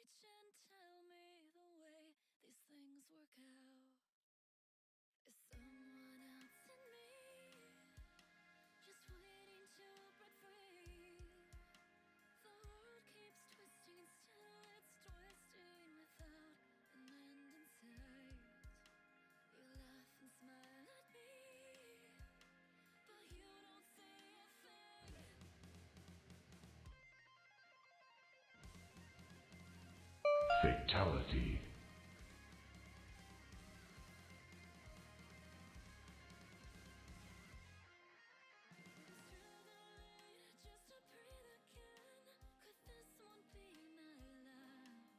reach and tell me the way these things work out. Is someone else in me just waiting to break free? The world keeps twisting and still it's twisting without an end in sight. You laugh and smile at me, but you don't say a thing. Fatality. Struggling just to breathe again. Could this one be my last?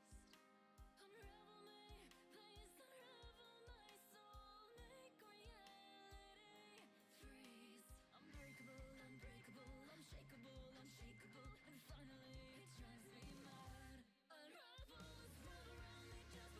Unravel me, please unravel my soul. Make reality freeze. Unbreakable, unbreakable, unshakable, unshakable. And finally it drives me mad. Unravel this world around me just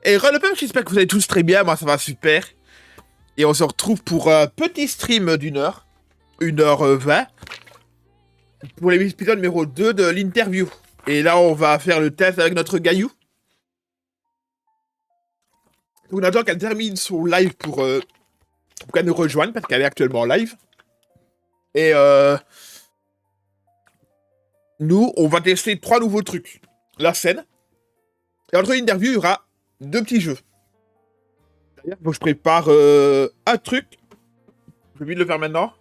Et le peuple, j'espère que vous allez tous très bien, moi ça va super. Et on se retrouve pour un petit stream d'1 heure, 1h20, pour l'épisode numéro 2 de l'interview. Et là, on va faire le test avec notre Gaillou. On attend qu'elle termine son live pour qu'elle nous rejoigne, parce qu'elle est actuellement en live. Et nous, on va tester 3 nouveaux trucs. La scène. Et entre l'interview, il y aura 2 petits jeux. D'ailleurs, faut que je prépare un truc. Je vais vite le faire maintenant.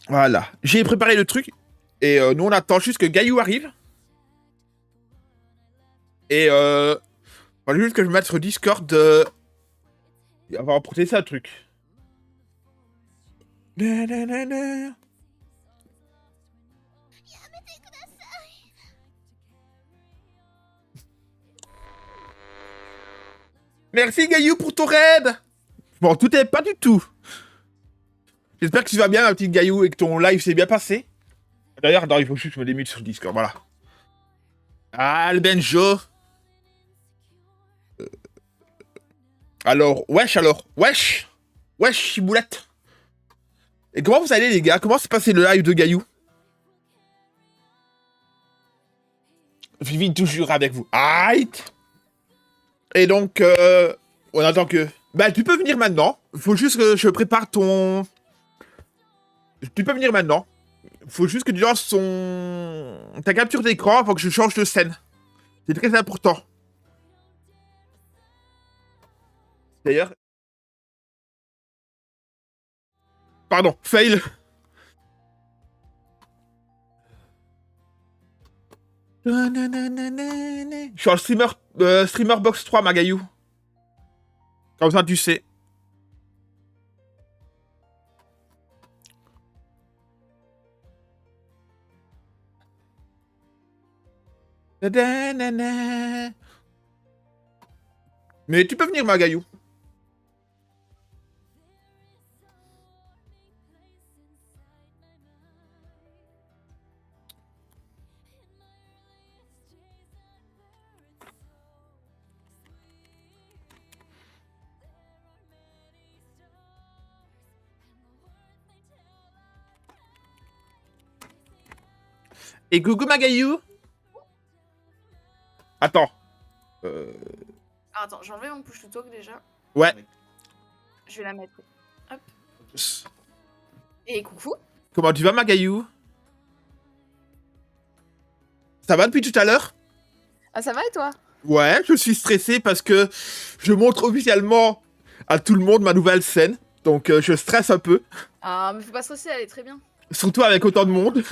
Voilà. J'ai préparé le truc. Et nous, on attend juste que Gaillou arrive. Et fallait juste que je me mette sur Discord. On va emprunter ça, le truc. Merci Gaillou pour ton raid. Bon, tout est pas du tout. J'espère que tu vas bien, ma petite Gaillou, et que ton live s'est bien passé. D'ailleurs, attends, il faut juste que je me démute sur le Discord, voilà. Ah, le Benjo. Alors. Wesh. Wesh, Chiboulette. Et comment vous allez, les gars? Comment s'est passé le live de Gaillou? Vivi toujours avec vous. Aïe. Et donc, on attend que... Bah, tu peux venir maintenant. Faut juste que je prépare ton... Tu peux venir maintenant. Faut juste que tu lances ta capture d'écran avant que je change de scène. C'est très important. D'ailleurs... Pardon, fail. Je suis en streamer box 3, Magaillou. Comme ça, tu sais. Mais tu peux venir, Magaillou. Et coucou, Magaillou. Attends. Ah, attends, j'ai enlevé mon push to talk déjà. Ouais. Je vais la mettre. Hop. Et coucou. Comment tu vas, Magaillou? Ça va depuis tout à l'heure? Ah, ça va et toi? Ouais, je suis stressé parce que je montre officiellement à tout le monde ma nouvelle scène. Donc je stresse un peu. Ah, mais faut pas stresser, elle est très bien. Surtout avec autant de monde.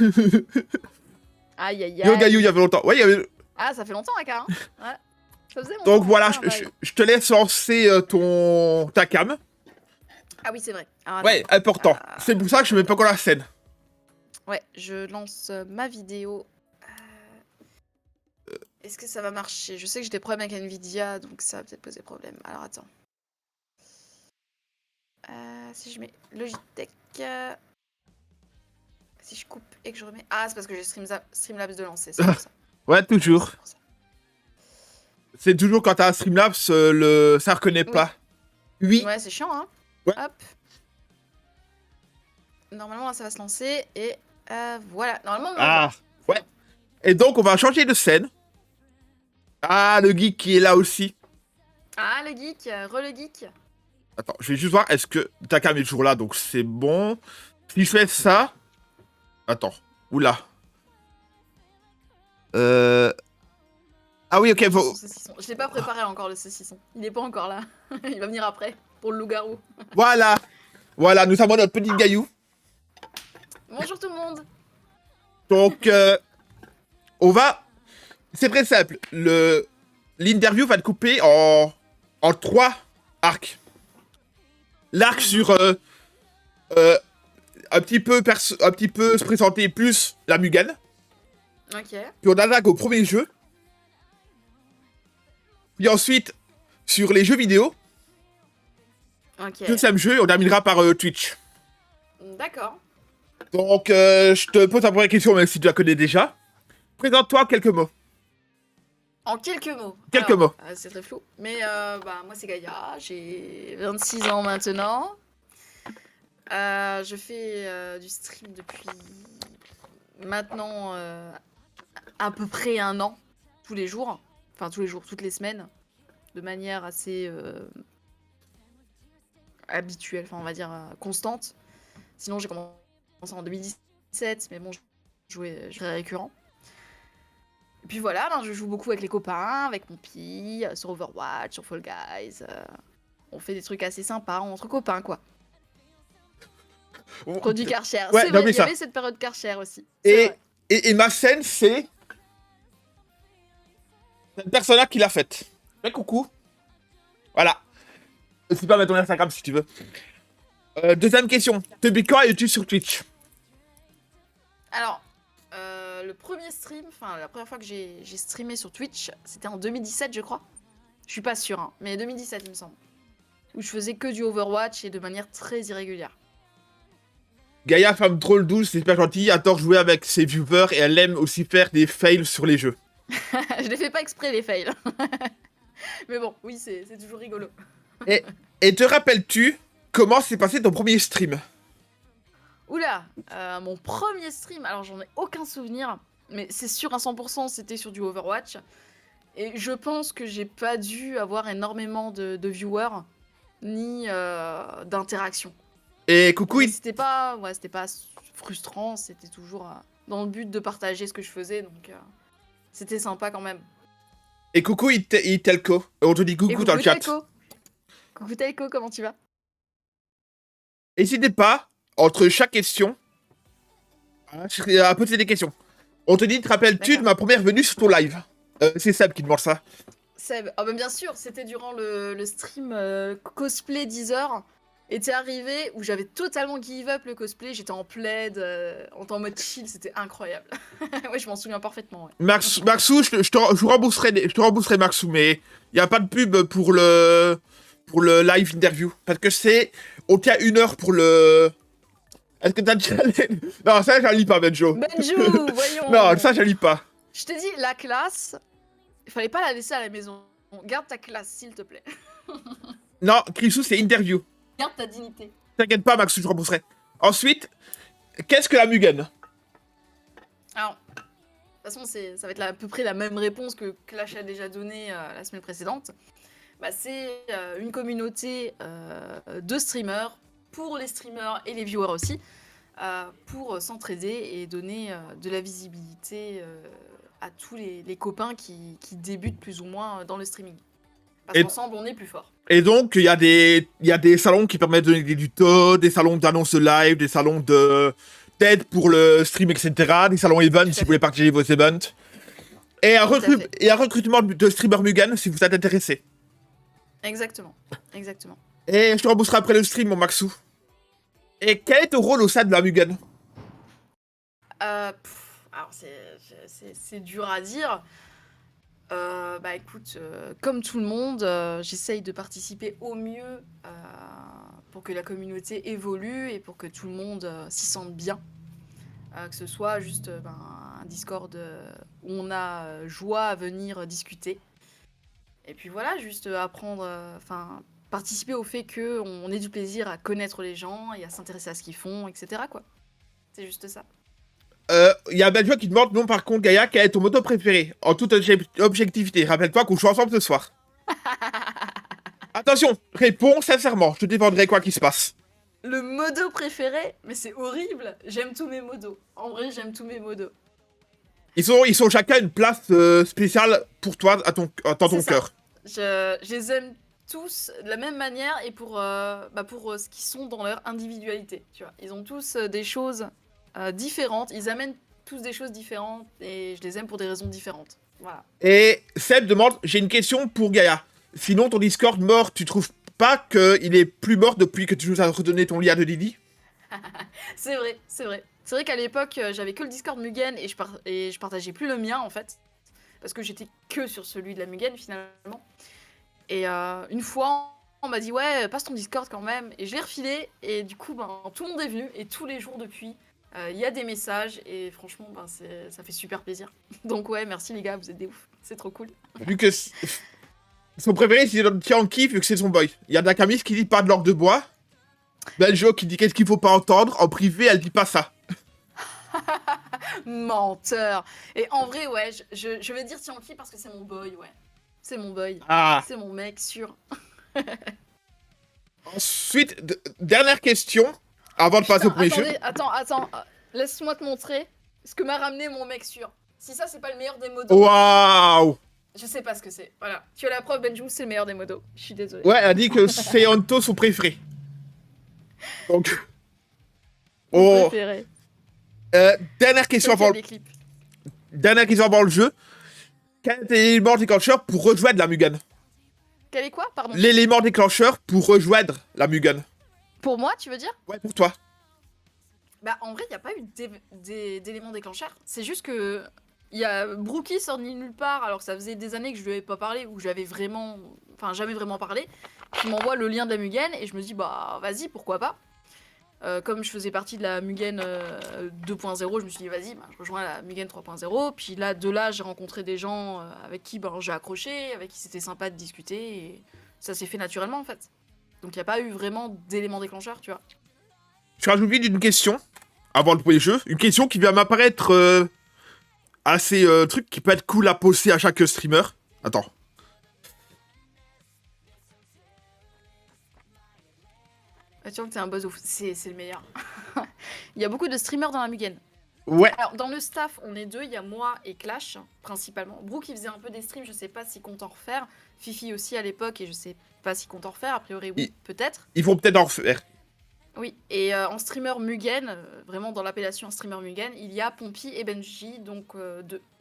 Aïe, aïe, Yo, aïe. Gaillou, il y avait longtemps. Ouais, il y avait... Ah, ça fait longtemps, Aka. Hein. Ouais. Ça faisait longtemps. Donc voilà, Ah, je te laisse lancer ta cam. Ah oui, c'est vrai. Alors, Ouais, attends. important. C'est pour ça que je mets pas encore la scène. Ouais, je lance ma vidéo. Est-ce que ça va marcher? Je sais que j'ai des problèmes avec Nvidia, donc ça va peut-être poser problème. Alors, attends. Si je mets Logitech... Si je coupe et que je remets... Ah, c'est parce que j'ai Streamlabs de lancer, c'est pour ça. Ouais, toujours. C'est toujours quand t'as un Streamlabs, ça reconnaît pas. Oui. Ouais, c'est chiant, hein. Ouais. Hop. Normalement, là, ça va se lancer et voilà. Normalement, on va voir. Ouais. Et donc, on va changer de scène. Ah, le geek qui est là aussi. Ah, le geek, le geek. Attends, je vais juste voir, est-ce que ta cam est toujours là, donc c'est bon. Si je fais ça... Attends, oula. Ah oui, ok, faut... Je l'ai pas préparé encore, le saucisson. Il est pas encore là. Il va venir après, pour le loup-garou. Voilà. Voilà, nous avons notre petit Gaillou. Bonjour tout le monde. Donc, on va... C'est très simple. L'interview va être coupée en 3 arcs. L'arc sur... un petit peu se présenter plus la Mugen. Ok. Puis on attaque au premier jeu. Puis ensuite, sur les jeux vidéo. Ok. Deuxième jeu, on terminera par Twitch. D'accord. Donc, je te pose la première question, même si tu la connais déjà. Présente-toi en quelques mots. En quelques mots. Quelques Alors, mots. c'est très flou. Mais moi, c'est Gaïa. J'ai 26 ans maintenant. Je fais du stream depuis maintenant à peu près un an. Tous les jours. Enfin, tous les jours, toutes les semaines. De manière assez habituelle, enfin, on va dire constante. Sinon, j'ai commencé en 2017. Mais bon, je jouais très récurrent. Et puis voilà, ben, je joue beaucoup avec les copains, avec mon pi, sur Overwatch, sur Fall Guys. On fait des trucs assez sympas entre copains, quoi. Produit Karcher. Ouais, C'est non, vrai, mais il y ça. avait cette période Karcher aussi. C'est Et, vrai. et ma scène, c'est une personne qui l'a faite. Mais coucou. Voilà. C'est pas mettre ton Instagram si tu veux. Deuxième question. Depuis quand es-tu sur Twitch? Alors, le premier stream, enfin la première fois que j'ai streamé sur Twitch, c'était en 2017, je crois. Je suis pas sûre, hein, mais 2017, il me semble. Où je faisais que du Overwatch et de manière très irrégulière. Gaïa, femme drôle, douce, c'est super gentille, adore jouer avec ses viewers et elle aime aussi faire des fails sur les jeux. Je les fais pas exprès, les fails. Mais bon, oui, c'est toujours rigolo. Et te rappelles-tu comment s'est passé ton premier stream? Oula, mon premier stream, alors j'en ai aucun souvenir, mais c'est sûr à 100% c'était sur du Overwatch. Et je pense que j'ai pas dû avoir énormément de viewers, ni d'interactions. Et coucou, Mais c'était pas frustrant, c'était toujours dans le but de partager ce que je faisais, donc c'était sympa quand même. et coucou, il telco. On te dit Et coucou dans le chat. Telco. Coucou Telco, comment tu vas? N'hésitez pas, entre chaque question, à poser des questions. On te dit, te rappelles-tu de D'accord. ma première venue sur ton live? C'est Seb qui demande ça. Seb, ah ben bien sûr, c'était durant le stream cosplay 10 heures. Et t'es arrivé où j'avais totalement give up le cosplay, j'étais en plaid, en mode chill, c'était incroyable. Ouais, je m'en souviens parfaitement. Ouais. Maxou, je te rembourserai Maxou, mais il n'y a pas de pub pour le live interview. Parce que c'est, on tient 1 heure pour le... Est-ce que t'as déjà... Non, ça, j'allie pas, Benjo. Benjou, voyons. Non, ça, j'allie pas. Je te dis, la classe, il fallait pas la laisser à la maison. Garde ta classe, s'il te plaît. Non, Chrisou, c'est interview. Garde ta dignité. T'inquiète pas, Maxou, je rembourserai. Ensuite, qu'est-ce que la Mugen? Alors, de toute façon, ça va être à peu près la même réponse que Clash a déjà donnée la semaine précédente. Bah, c'est une communauté de streamers, pour les streamers et les viewers aussi, pour s'entraider et donner de la visibilité à tous les copains qui débutent plus ou moins dans le streaming. Parce Et- qu'ensemble, on est plus fort. Et donc, il y a des salons qui permettent de donner des tutos, des salons d'annonces de live, des salons d'aide pour le stream, etc. Des salons events si vous voulez partager vos events. Et un, Tout à fait. et un recrutement de streamer Mugen si vous êtes intéressé. Exactement, exactement. Et je te rembourserai après le stream, mon Maxou. Et quel est ton rôle au sein de la Mugen? Alors, c'est dur à dire. Bah écoute, comme tout le monde, j'essaye de participer au mieux pour que la communauté évolue et pour que tout le monde s'y sente bien. Que ce soit juste un Discord où on a joie à venir discuter. Et puis voilà, juste apprendre, participer au fait qu'on ait du plaisir à connaître les gens et à s'intéresser à ce qu'ils font, etc. quoi. C'est juste ça. Il y a Benjo qui demande, non, par contre, Gaïa, quel est ton moto préféré? En toute objectivité, rappelle-toi qu'on joue ensemble ce soir. Attention, réponds sincèrement, je te défendrai quoi qu'il se passe. Le modo préféré, mais c'est horrible. J'aime tous mes modos. En vrai, j'aime tous mes modos. Ils sont chacun une place spéciale pour toi dans ton C'est ça. cœur. Je les aime tous de la même manière et pour ce qu'ils sont dans leur individualité. Tu vois, ils ont tous des choses différentes. Ils amènent tous des choses différentes et je les aime pour des raisons différentes. Voilà. Et Seb demande, j'ai une question pour Gaïa. Sinon, ton Discord mort, tu trouves pas qu'il est plus mort depuis que tu nous as redonné ton lien de Didi? C'est vrai, c'est vrai. C'est vrai qu'à l'époque, j'avais que le Discord Mugen et je partageais plus le mien en fait. Parce que j'étais que sur celui de la Mugen finalement. Et une fois, on m'a dit ouais, passe ton Discord quand même. Et je l'ai refilé et du coup, tout le monde est venu et tous les jours depuis, Il y a des messages et franchement, ça fait super plaisir. Donc ouais, merci les gars, vous êtes des ouf. C'est trop cool. Vu que son préféré, c'est Tianki, vu que c'est son boy. Il y a Nakamis qui dit pas de l'orgue de bois. Benjo qui dit qu'est-ce qu'il faut pas entendre. En privé, elle dit pas ça. Menteur. Et en vrai, ouais, je vais dire Tianki parce que c'est mon boy, ouais. C'est mon boy. Ah. C'est mon mec, sûr. Ensuite, dernière question, avant de passer au premier jeu. Attends. Laisse-moi te montrer ce que m'a ramené mon mec sûr. Si ça, c'est pas le meilleur des modos. Waouh. Je sais pas ce que c'est. Voilà. Tu as la preuve, Benjou, c'est le meilleur des modos. Je suis désolée. Ouais, elle a dit que c'est Anto son préféré. Donc... Mon Oh. préféré. Dernière question avant le jeu. Quel est l'élément déclencheur pour rejoindre la Mugen? Quel est quoi, pardon? L'élément déclencheur pour rejoindre la Mugen. Pour moi, tu veux dire? Ouais, pour toi. Bah, en vrai, il n'y a pas eu d'élément déclencheur. C'est juste que il y a Brookie sort de nulle part, alors que ça faisait des années que je lui avais pas parlé, ou j'avais vraiment... Enfin, jamais vraiment parlé. Il m'envoie le lien de la Mugen, et je me dis, bah, vas-y, pourquoi pas. Comme je faisais partie de la Mugen 2.0, je me suis dit, vas-y, bah, je rejoins la Mugen 3.0. Puis là, de là, j'ai rencontré des gens avec qui j'ai accroché, avec qui c'était sympa de discuter, et ça s'est fait naturellement, en fait. Donc, il n'y a pas eu vraiment d'élément déclencheur, tu vois. Je rajoute vite une question, avant le premier jeu. Une question qui vient m'apparaître assez truc qui peut être cool à poser à chaque streamer. Attends. Tu vois que t'es un buzz ouf, c'est le meilleur. Il y a beaucoup de streamers dans la Mugen. Ouais. Alors, dans le staff, on est deux, il y a moi et Clash, principalement. Brooke, il faisait un peu des streams, je sais pas s'il compte en refaire. Fifi aussi à l'époque, et je sais pas s'il compte en refaire. A priori, oui, peut-être. Ils vont peut-être en refaire. Oui, et en streamer Mugen, vraiment dans l'appellation streamer Mugen, il y a Pompey et Benji, donc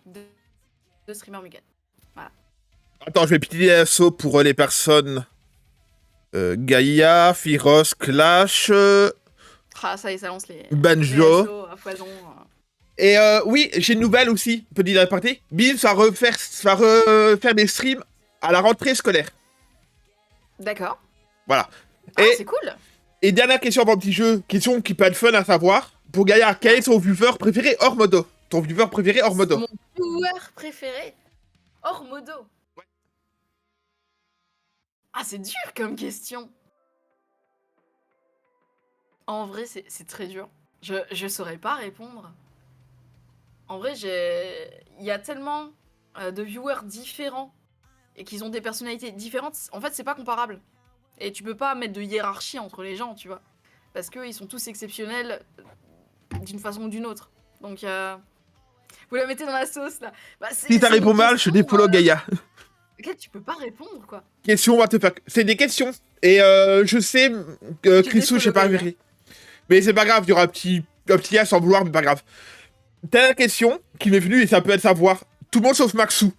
deux streamers Mugen. Voilà. Attends, je vais pitiller l'assaut pour les personnes... Gaïa, Firos, Clash... Ah, ça y est, ça lance les... Benjo. Les SO à foison. Et oui, j'ai une nouvelle aussi, petite aparté. Bill va refaire des streams à la rentrée scolaire. D'accord. Voilà. Ah, Et, c'est cool. et dernière question avant le petit jeu, question qui peut être fun à savoir. Pour Gaïa, quel est ton viewer préféré hors modo? Ton viewer préféré hors modo? Mon viewer préféré hors modo. Ouais. Ah, c'est dur comme question. En vrai, c'est très dur. Je saurais pas répondre. En vrai, il y a tellement de viewers différents et qu'ils ont des personnalités différentes. En fait, c'est pas comparable. Et tu peux pas mettre de hiérarchie entre les gens, tu vois. Parce qu'ils sont tous exceptionnels d'une façon ou d'une autre. Donc, vous la mettez dans la sauce, là. Bah, Si t'as répondu mal, je défollow Gaïa. Ok, tu peux pas répondre, quoi. Question, on va te faire... C'est des questions. Et je sais que Chrisou, je sais pas vérifier. Mais c'est pas grave, il y aura un petit S sans vouloir, mais pas grave. T'as la question qui m'est venue et ça peut être savoir. Tout le monde sauf Maxou.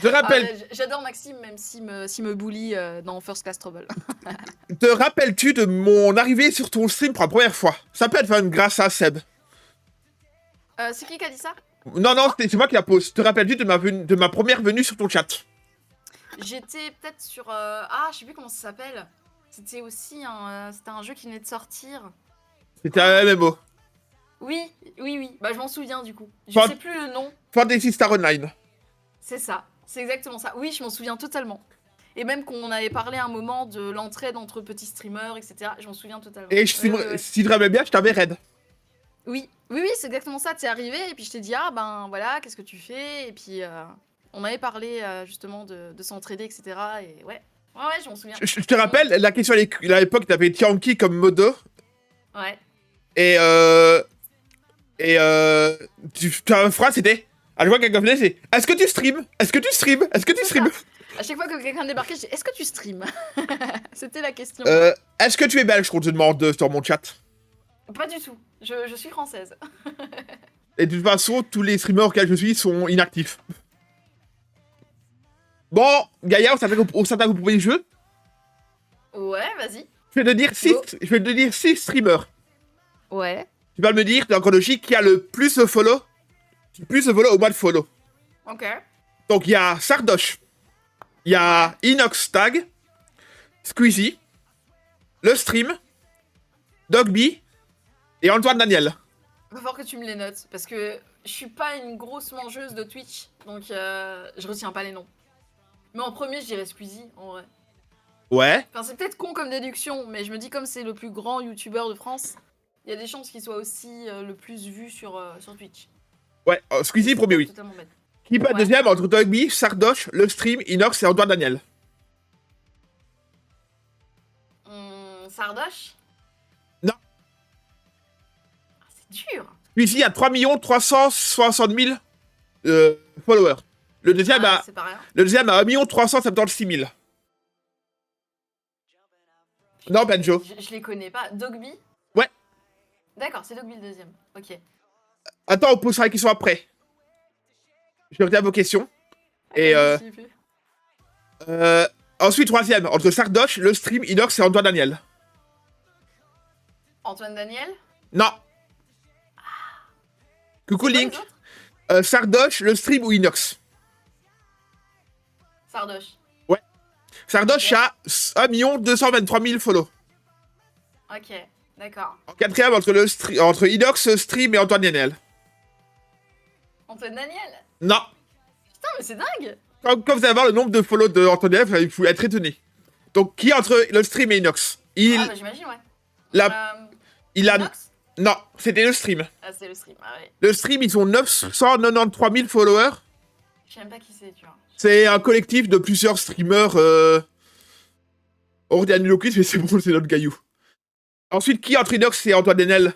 Je rappelle... J'adore Maxime, même s'il me bully dans First Class Trouble. Te rappelles-tu de mon arrivée sur ton stream pour la première fois? Ça peut être fun grâce à Seb. C'est qui a dit ça? Non, c'est moi qui la pose. Te rappelles-tu de ma première venue sur ton chat? J'étais peut-être sur... Ah, je sais plus comment ça s'appelle. C'était aussi c'était un jeu qui venait de sortir. C'était un MMO. Oui. Bah, je m'en souviens, du coup. Je Fan- sais plus le nom. Fantasy Star Online. C'est ça. C'est exactement ça. Oui, je m'en souviens totalement. Et même qu'on avait parlé un moment de l'entraide entre petits streamers, etc. Je m'en souviens totalement. Et si tu te rappelles bien, je t'avais raid. Oui, c'est exactement ça. T'es arrivé et puis je t'ai dit, ah ben voilà, qu'est-ce que tu fais? Et puis on avait parlé justement de s'entraider, etc. Et ouais, je m'en souviens. Je te rappelle, la question à l'époque, t'avais Tianki comme modo. Ouais. Et ta phrase c'était, à chaque fois que quelqu'un venait, c'est est-ce que tu stream? Est-ce que tu stream? Est-ce que tu stream? À chaque fois que quelqu'un débarquait, je dis, est-ce que tu stream? C'était la question. Est-ce que tu es belge qu'on te demande sur mon chat? Pas du tout. Je suis française. Et de toute façon, tous les streamers auxquels je suis sont inactifs. Bon, Gaïa, on s'attaque au premier jeu. Ouais, vas-y. Je vais te dire 6 streamers. Ouais. Tu vas me dire, dans la chronologie, qui a le plus de follow. Plus de follow au mois de follow. Ok. Donc, il y a Sardoche. Il y a Inoxtag. Squeezie. Le Stream. Dogby. Et Antoine Daniel. Va falloir que tu me les notes, parce que je suis pas une grosse mangeuse de Twitch, donc je retiens pas les noms. Mais en premier, je dirais Squeezie, en vrai. Ouais. Enfin, c'est peut-être con comme déduction, mais je me dis comme c'est le plus grand youtubeur de France, il y a des chances qu'il soit aussi le plus vu sur Twitch. Ouais, Squeezie premier, oui. Totalement bête. Qui passe Ouais. deuxième entre Dogby, Sardoche, Le Stream, Inox et Antoine Daniel. Sardoche? Non. Ah, c'est dur. Squeezie a 3 360 000 followers. Le deuxième, Ah, c'est pas rien. le deuxième a 1 376 000. Non, Benjo. Je les connais pas. Dogby? Ouais. D'accord, c'est Dogby le deuxième. Ok. Attends, on posera les questions après. Je regarde vos questions. Et Ah, je sais plus. ensuite, troisième, entre Sardoche, Le Stream, Inox et Antoine Daniel. Antoine Daniel? Non. Coucou C'est quoi, Link. les autres? Sardoche, Le Stream ou Inox. Sardoche. Sardoche a 1 223 000 follow. Ok, d'accord. En quatrième, entre Inox, Stream et Antoine Daniel. Antoine Daniel? Non. Putain, mais c'est dingue! Quand vous allez voir le nombre de follow d'Antoine Daniel, vous pouvez être étonné. Donc, qui entre Le Stream et Inox? Ah, bah j'imagine, ouais. Il a... Inox? Non, c'était Le Stream. Ah, c'est le stream, ah ouais. Le Stream, ils ont 993 000 followers. Je sais même pas qui c'est, tu vois. C'est un collectif de plusieurs streamers. On dit Anuloquis, mais c'est bon, c'est notre gaillou. Ensuite, qui entre Inox et Antoine Daniel?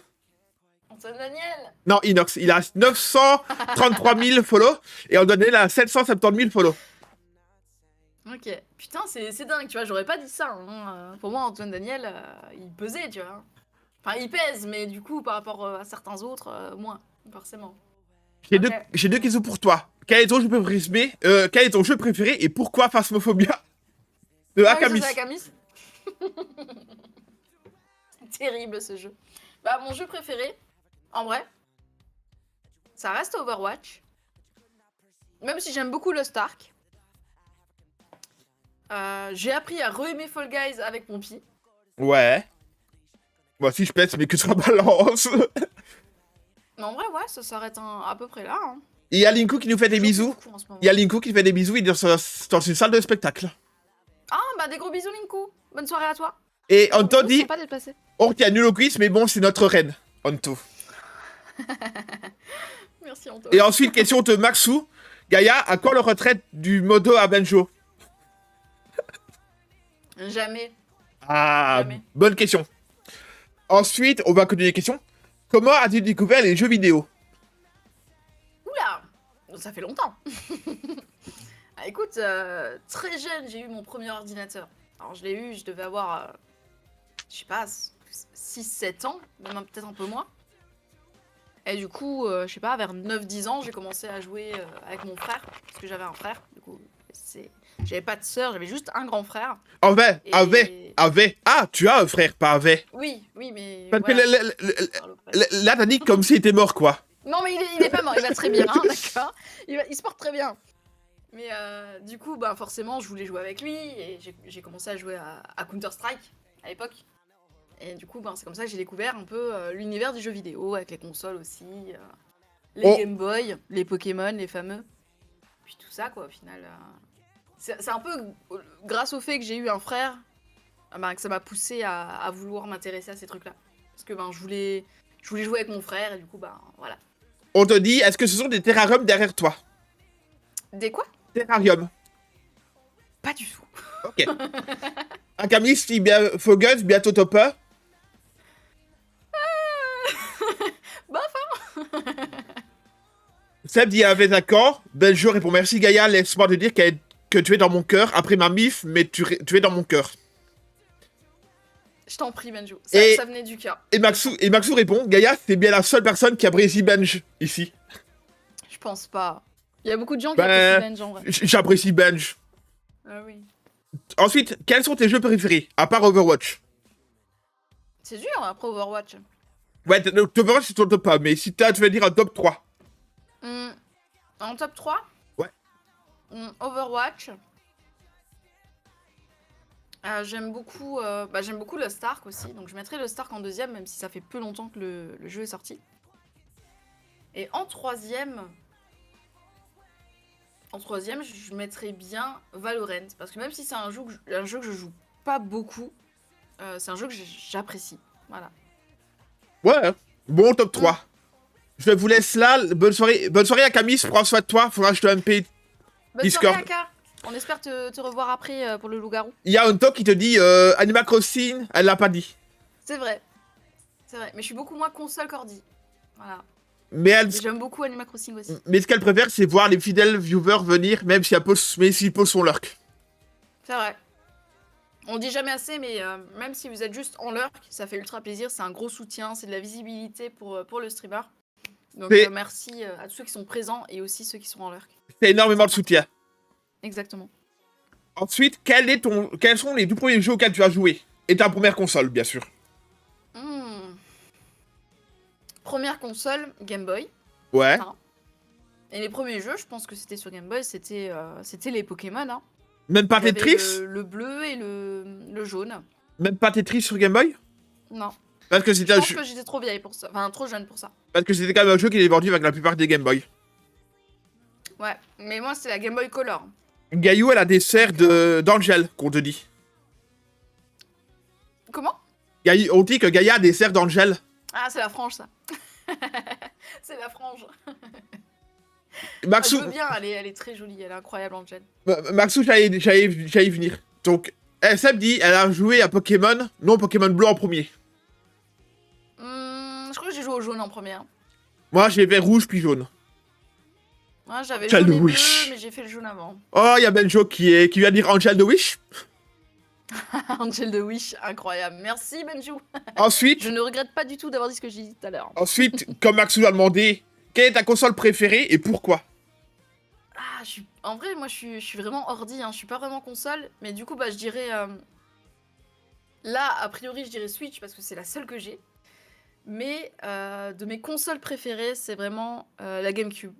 Antoine Daniel? Non, Inox, il a 933 000 follow et Antoine Daniel a 770 000 follow. Ok. Putain, c'est dingue, tu vois, j'aurais pas dit ça. Hein. Pour moi, Antoine Daniel, il pesait, tu vois. Enfin, il pèse, mais du coup, par rapport à certains autres, moins, forcément. J'ai Ok. deux questions pour toi. Quel est ton jeu préféré, quel est ton jeu préféré et pourquoi Phasmophobia de Ah oui, ça, Akamis? c'est Akamis. Terrible ce jeu. Bah, mon jeu préféré, en vrai, ça reste Overwatch. Même si j'aime beaucoup Lost Ark. J'ai appris à re-aimer Fall Guys avec mon pi. Ouais. Moi aussi je pète, mais que ça balance. Mais en vrai, ouais, ça s'arrête à peu près là. Hein. Il y a Linku qui nous fait des Je joue bisous. beaucoup en ce moment. Il y a Linku qui fait des bisous, il est dans une salle de spectacle. Ah, bah des gros bisous, Linku. Bonne soirée à toi. Et Anto dit, Sympa d'être passé. on retient nul au quiz, mais bon, c'est notre reine. Anto. Merci, Anto. Et ensuite, question de Maxou. Gaïa, à quand le retraite du modo à Benjo? Jamais. Ah, Jamais. bonne question. Ensuite, on va continuer les questions. Comment as-tu découvert les jeux vidéo? Oula, ça fait longtemps. Ah, écoute, très jeune, j'ai eu mon premier ordinateur. Alors, je l'ai eu, je devais avoir, je sais pas, 6-7 ans, même peut-être un peu moins. Et du coup, je sais pas, vers 9-10 ans, j'ai commencé à jouer avec mon frère, parce que j'avais un frère. Du coup, j'avais pas de sœur, j'avais juste un grand frère. Avait, Et- avait. Ah, tu as un frère, pas avait. Oui, mais... Parce que voilà. là, t'as dit comme s'il était mort, quoi. Non, mais il est pas mort, il va très bien, hein, d'accord. Il se porte très bien. Mais du coup, bah, forcément, je voulais jouer avec lui et j'ai commencé à jouer à Counter-Strike à l'époque. Et du coup, bah, c'est comme ça que j'ai découvert un peu l'univers des jeux vidéo, avec les consoles aussi, les Oh. Game Boy, les Pokémon, les fameux. Puis tout ça, quoi, au final. C'est un peu grâce au fait que j'ai eu un frère bah, que ça m'a poussé à vouloir m'intéresser à ces trucs-là. Parce que ben, je voulais jouer avec mon frère et du coup, bah voilà. On te dit, est-ce que ce sont des terrariums derrière toi? Des quoi? Terrarium. Pas du tout. Ok. Akamis dit bien Fogus, bientôt Topper. Seb dit avec d'accord. Beljo répond merci Gaïa, laisse-moi te dire que tu es dans mon cœur. Après ma mif, mais tu es dans mon cœur. Je t'en prie, Benjo. Et- Ça venait du cœur. Et Maxou répond, Gaïa, c'est bien la seule personne qui apprécie Benj ici. Je pense pas. Il y a beaucoup de gens qui Ben, apprécient Benj en vrai. J'apprécie Benj. Ah oui. Ensuite, quels sont tes jeux préférés, à part Overwatch? C'est dur après Overwatch. Ouais, Overwatch c'est ton top 1, mais si tu veux dire un top 3. En top 3? Ouais. Overwatch. J'aime beaucoup Lost Ark aussi, donc je mettrai Lost Ark en deuxième, même si ça fait peu longtemps que le jeu est sorti. Et en troisième, je mettrais bien Valorant, parce que même si c'est un jeu que je joue pas beaucoup, c'est un jeu que j'apprécie. Voilà. Ouais, bon top 3. Je vous laisse là. Bonne soirée à Camille, prends soin de toi. Faudra que je te MP Bonne Discord. soirée, Aka. On espère te revoir après pour le loup-garou. Il y a un talk qui te dit Animal Crossing, elle l'a pas dit. C'est vrai. C'est vrai. Mais je suis beaucoup moins console qu'ordi. Voilà. Mais, Et j'aime beaucoup Animal Crossing aussi. mais ce qu'elle préfère, c'est voir les fidèles viewers venir, même s'ils posent son lurk. C'est vrai. On dit jamais assez, mais même si vous êtes juste en lurk, ça fait ultra plaisir. C'est un gros soutien, c'est de la visibilité pour le streamer. Donc merci à tous ceux qui sont présents et aussi ceux qui sont en lurk. C'est énormément de soutien. Exactement. Ensuite, quels sont les tout premiers jeux auxquels tu as joué? Et ta première console, bien sûr. Première console, Game Boy. Ouais. Enfin, et les premiers jeux, je pense que c'était sur Game Boy, c'était les Pokémon. Hein. Même pas Il y avait Tetris? le bleu et le jaune. Même pas Tetris sur Game Boy? Non. Parce que Je c'était pense que j'étais trop vieille pour ça. Enfin, trop jeune pour ça. Parce que c'était quand même un jeu qui est vendu avec la plupart des Game Boy. Ouais, mais moi, c'est la Game Boy Color. Gaillou, elle a des serres d'Angel, qu'on te dit. Comment? On dit que Gaïa a des serres d'Angel. Ah, c'est la frange, ça. C'est la frange. Maxou, Je veux bien, elle est très jolie, elle est incroyable, Angel. Maxou, j'allais y venir. Donc, Seb dit, elle a joué à Pokémon, non Pokémon Bleu en premier. Je crois que j'ai joué au jaune en première. Moi, j'ai fait rouge puis jaune. Ouais, j'avais Angel jaune de et bleu, Wish. mais j'ai fait le jaune avant. Oh, il y a Benjo qui vient dire Angel de Wish. Angel de Wish, incroyable. Merci, Benjou. Ensuite, Je ne regrette pas du tout d'avoir dit ce que j'ai dit tout à l'heure. Comme Maxou l'a demandé, quelle est ta console préférée et pourquoi? Ah, en vrai, moi, je suis vraiment ordi, hein. Je suis pas vraiment console, mais du coup, bah, je dirais... Là, a priori, je dirais Switch, parce que c'est la seule que j'ai. Mais de mes consoles préférées, c'est vraiment la GameCube.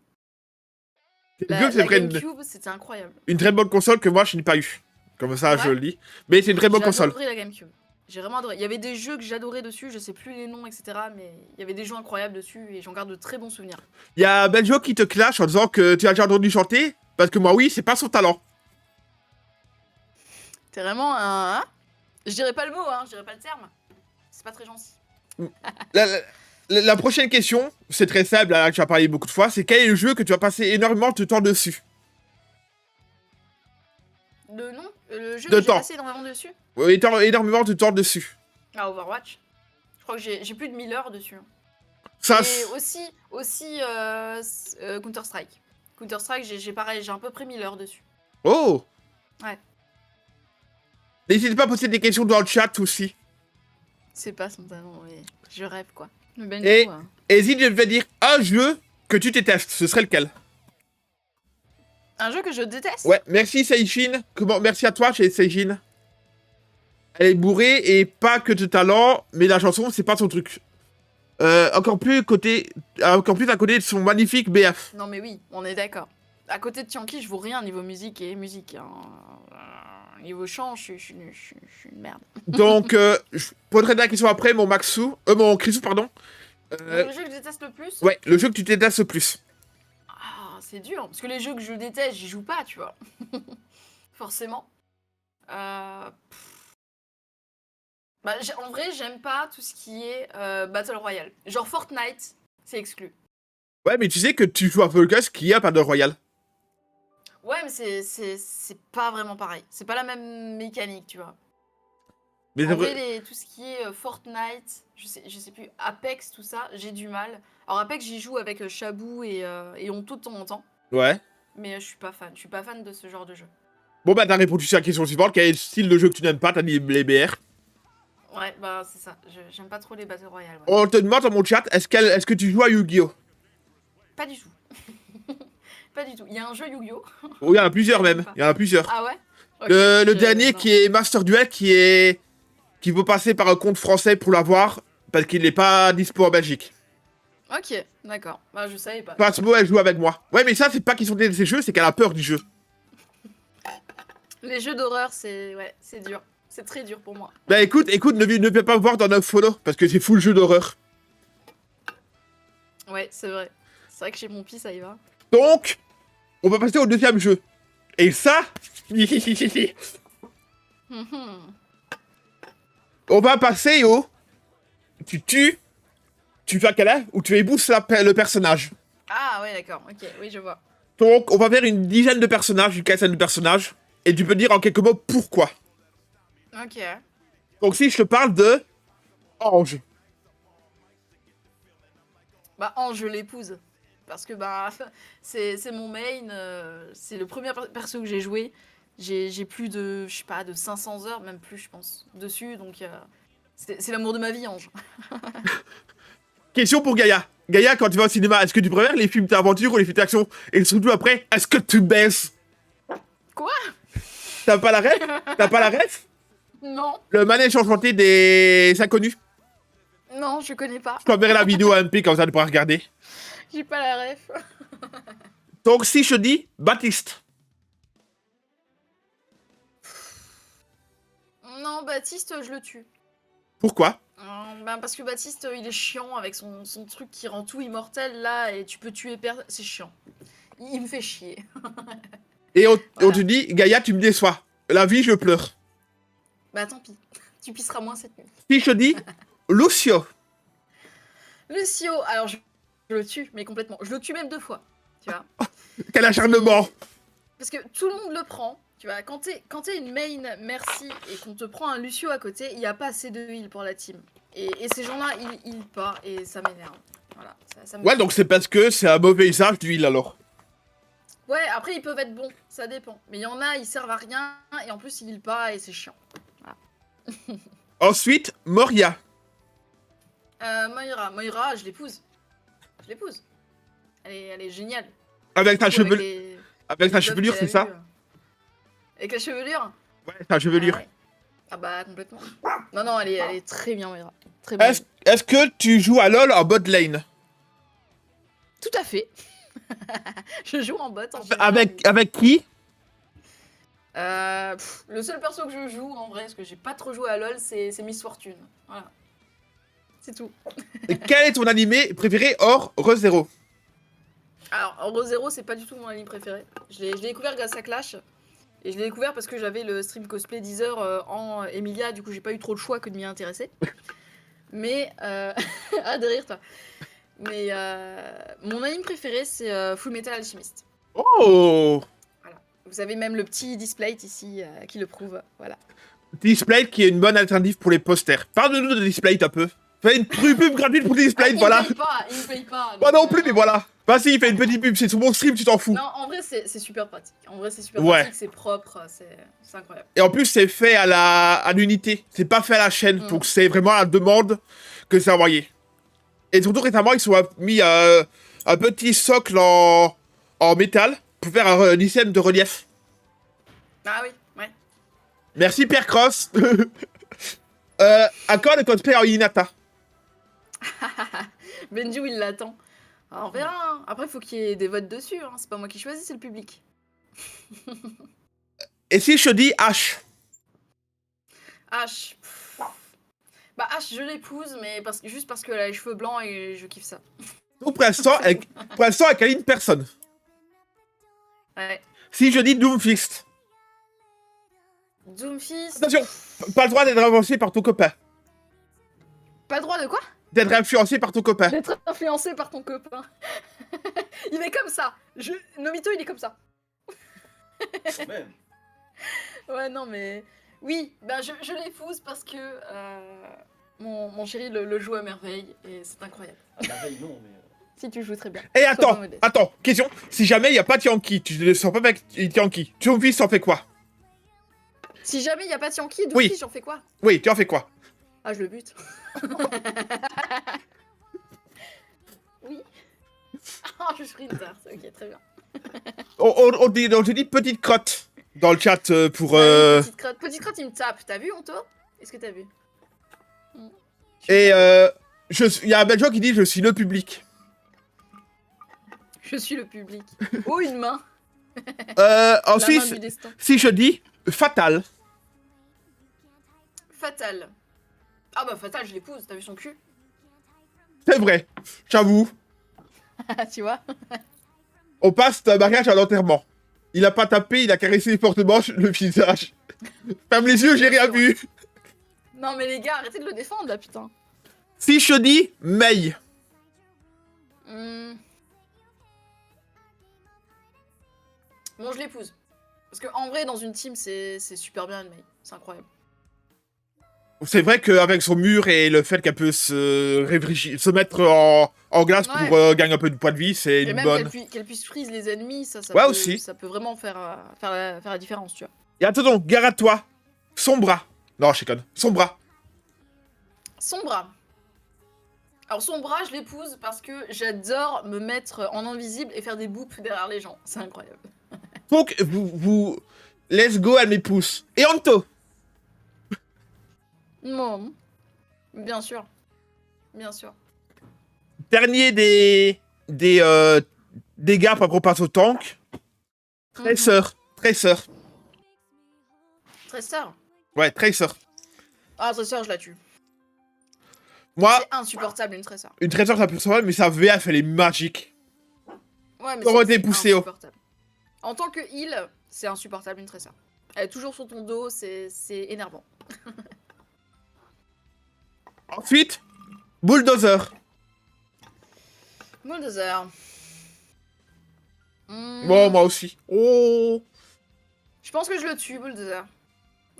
La GameCube, c'était incroyable. Une très bonne console que moi, je n'ai pas eu. Comme ça, Ouais. je le dis. Mais c'est une très bonne console. J'ai adoré la GameCube. J'ai vraiment adoré. Il y avait des jeux que j'adorais dessus, je sais plus les noms, etc. Mais il y avait des jeux incroyables dessus et j'en garde de très bons souvenirs. Il y a Benjo qui te clash en disant que tu as déjà entendu chanter. Parce que moi, oui, c'est pas son talent. T'es vraiment un... Hein, je dirais pas le mot, hein, je dirais pas le terme. C'est pas très gentil. La prochaine question, c'est très simple, là, que tu as parlé beaucoup de fois, c'est quel est le jeu que tu as passé énormément de temps dessus? Le jeu De que j'ai temps. passé énormément dessus. Énormément de temps dessus. Ah, Overwatch. Je crois que j'ai plus de 1000 heures dessus. Ça, Et aussi Counter-Strike. Counter-Strike, j'ai pareil, j'ai à peu près 1000 heures dessus. Oh! Ouais. N'hésitez pas à poser des questions dans le chat aussi. C'est pas son talent, mais je rêve, quoi. Le Benjo, Et hésite, je vais dire un jeu que tu détestes. Ce serait lequel? Un jeu que je déteste? Ouais, merci Seijin. Merci à toi, chez Seijin. Elle est bourrée et pas que de talent, mais la chanson, c'est pas son truc. Encore plus à côté de son magnifique BF. Non, mais oui, on est d'accord. À côté de Tianki, je vaux rien niveau musique et musique. Hein. Niveau chant, je suis une merde. Donc, je poserai la question après, mon Chrisou, pardon. Le jeu que je déteste le plus? Ouais, le jeu que tu détestes le plus. Ah, c'est dur, parce que les jeux que je déteste, j'y joue pas, tu vois. Forcément. En vrai, j'aime pas tout ce qui est Battle Royale. Genre Fortnite, c'est exclu. Ouais, mais tu sais que tu joues à Fall Guys qui a Battle Royale. Ouais, mais c'est pas vraiment pareil. C'est pas la même mécanique, tu vois. Mais En vrai, tout ce qui est Fortnite, je sais plus, Apex, tout ça, j'ai du mal. Alors Apex, j'y joue avec Chabou et Honto de temps en temps. Ouais. Mais je suis pas fan. Je suis pas fan de ce genre de jeu. Bon, bah, t'as répondu sur la question suivante. Quel est le style de jeu que tu n'aimes pas? T'as dit les BR. Ouais, bah c'est ça. J'aime pas trop les Battle Royale. Ouais. On te demande dans mon chat, est-ce que tu joues à Yu-Gi-Oh? Pas du tout. Pas du tout. Il y a un jeu Yu-Gi-Oh! Oh, il y en a plusieurs même. Il y en a plusieurs. Ah ouais? Ok, Le dernier qui est Master Duel, qui faut passer par un compte français pour l'avoir, parce qu'il n'est pas dispo en Belgique. Ok, d'accord. Bah je savais pas. Pasmo, elle joue avec moi. Ouais, mais ça, c'est pas qu'ils sont de ces jeux, c'est qu'elle a peur du jeu. Les jeux d'horreur, c'est dur. C'est très dur pour moi. Bah écoute, ne viens pas me voir dans un follow, parce que c'est full jeu d'horreur. Ouais, c'est vrai. C'est vrai que chez mon pis, ça y va. Donc, on va passer au deuxième jeu. Et ça... On va passer au... Tu fais quel est ou tu ébousses le personnage. Ah ouais, d'accord. Ok, oui, je vois. Donc, on va faire une dizaine de personnages, une quinzaine de personnages. Et tu peux dire en quelques mots pourquoi. Ok. Donc, si je te parle de... Ange. Bah, Ange, je l'épouse. Parce que bah, c'est mon main. C'est le premier perso que j'ai joué. J'ai plus de, je sais pas, de 500 heures, même plus, je pense, dessus. Donc, c'est l'amour de ma vie, Ange. Question pour Gaïa. Gaïa, quand tu vas au cinéma, est-ce que tu préfères les films d'aventure ou les films d'action? Et surtout après, est-ce que tu baisses? Quoi? T'as pas la ref? T'as pas la ref? Non, Le manège enchanté des inconnus. non, je connais pas. Je t'enverrai la vidéo à MP, comme ça tu pourras regarder. J'ai pas la ref. Donc si je te dis Baptiste. Non, Baptiste, je le tue. Pourquoi? Ben parce que Baptiste, il est chiant avec son truc qui rend tout immortel là et tu peux tuer personne. C'est chiant. Il me fait chier. Et on Voilà. te dit, Gaïa, tu me déçois. La vie, je pleure. Bah tant pis. Tu pisseras moins cette nuit. Si je te dis Lucio. Lucio, alors je le tue, mais complètement. Je le tue même 2 fois. Tu vois. Quel acharnement. Parce que tout le monde le prend. Tu vois, quand t'es une main merci et qu'on te prend un Lucio à côté, il n'y a pas assez de heal pour la team. Et ces gens-là, ils heal pas et ça m'énerve. Voilà. Ça me... Ouais, donc c'est parce que c'est un mauvais usage d'huile alors. Ouais, après ils peuvent être bons, ça dépend. Mais il y en a, ils servent à rien et en plus ils heal pas et c'est chiant. Ensuite, Moria. Moira, je l'épouse. Je l'épouse. Elle est géniale. Avec ta Surtout chevelure. Avec ta les chevelure, buffs c'est qu'elle a ça? eu. Avec la chevelure? Ouais, ta chevelure. Ah, ouais. Ah bah complètement. Non, elle est très bien, Moira. Très bien. Est-ce que tu joues à LoL en bot lane? Tout à fait. Je joue en bot en général. Avec qui? Le seul perso que je joue en vrai, parce que j'ai pas trop joué à LoL, c'est Miss Fortune. Voilà. C'est tout. Et quel est ton animé préféré hors ReZero? Alors, ReZero, c'est pas du tout mon anime préféré. Je l'ai découvert grâce à Clash. Et je l'ai découvert parce que j'avais le stream cosplay 10 heures en Emilia, du coup j'ai pas eu trop le choix que de m'y intéresser. Mais... ah, de rire toi. Mais mon anime préféré, c'est Full Metal Alchemist. Oh! Voilà. Vous avez même le petit display ici qui le prouve. Voilà. Display qui est une bonne alternative pour les posters. Parle-nous de Display un peu. Fais une pub gratuite pour Display, voilà. Il me paye pas. Moi non plus, mais voilà. Vas-y, il fait une petite pub, c'est sur mon stream, tu t'en fous. Non, en vrai, c'est super pratique. En vrai, c'est super Ouais. pratique, c'est propre, c'est incroyable. Et en plus, c'est fait à l'unité. C'est pas fait à la chaîne. Donc, c'est vraiment à la demande que c'est envoyé. Et surtout, récemment, ils ont mis un petit socle en métal pour faire un système de relief. Ah oui, ouais. Merci, Pierre Cross. À quand le cosplay en Hinata? Benju, il l'attend. Alors, on verra. Hein. Après, il faut qu'il y ait des votes dessus. Hein. C'est pas moi qui choisis, c'est le public. Et si je te dis H? H. Bah, H, je l'épouse, mais juste parce qu'elle a les cheveux blancs et je kiffe ça. Donc, pour l'instant, elle câline personne. Ouais. Si je dis Doomfist. Doomfist. Attention, pas le droit d'être influencé par ton copain. Pas le droit de quoi? D'être influencé par ton copain. D'être influencé par ton copain. Il est comme ça. Nomito, il est comme ça. Même. Ouais, non, mais... Oui, ben je l'épouse parce que mon chéri le joue à merveille et c'est incroyable. À merveille, non, mais. Si tu joues très bien. Et Sois attends, pas modeste. attends, question. Si jamais il n'y a pas Tianki, tu ne sens pas avec Tianki, Doomfist en fait quoi? Si jamais il n'y a pas Tianki, Oui. Doomfist, j'en fais quoi? Oui, tu en fais quoi? Ah, je le bute. Oui. Ah, je sprinter. Ok, très bien. On te dit petite crotte dans le chat pour... Ah, Petite crotte, il me tape. T'as vu, Honto? Est-ce que t'as vu? Et il y a un Belge qui dit je suis le public. Je suis le public. Oh, une main. La main Ensuite, du destin. si je dis fatal. Fatal. Ah bah Fatal, je l'épouse, t'as vu son cul? C'est vrai, j'avoue. Tu vois? On passe d'un mariage à l'enterrement. Il a pas tapé, il a caressé fortement le visage. Ferme les yeux, j'ai rien vu. Non mais les gars, arrêtez de le défendre là, putain. Si je te dis, May. Hmm. Bon, je l'épouse. Parce que en vrai, dans une team, c'est super bien, une Mei. C'est incroyable. C'est vrai qu'avec son mur et le fait qu'elle peut se mettre en glace Ouais. pour gagner un peu de poids de vie, c'est Et une même bonne. qu'elle puisse freeze les ennemis, ça, Ouais, aussi. ça peut vraiment faire la différence, tu vois. Et attends, gare à toi. Sombra. Non, je suis conne. Sombra. Sombra. Alors Sombra, je l'épouse parce que j'adore me mettre en invisible et faire des boups derrière les gens. C'est incroyable. Donc, vous... Let's go, elle m'épouse. Et Anto. Non. Bien sûr. Bien sûr. Dernier des dégâts par rapport qu'on passe au tank. Tracer. Tracer. Tracer. Ouais, Tracer. Ah, Tracer, je la tue. Moi, C'est insupportable, une Tracer. une Tracer, ça peut se faire, mais sa VF, elle est magique. Ouais, mais Comment c'est t'es poussé, oh. insupportable. En tant que heal, c'est insupportable, une Tracer. Elle est toujours sur ton dos, c'est énervant. Ensuite, Bulldozer. Bulldozer. Bon, moi aussi. Oh. Je pense que je le tue, Bulldozer.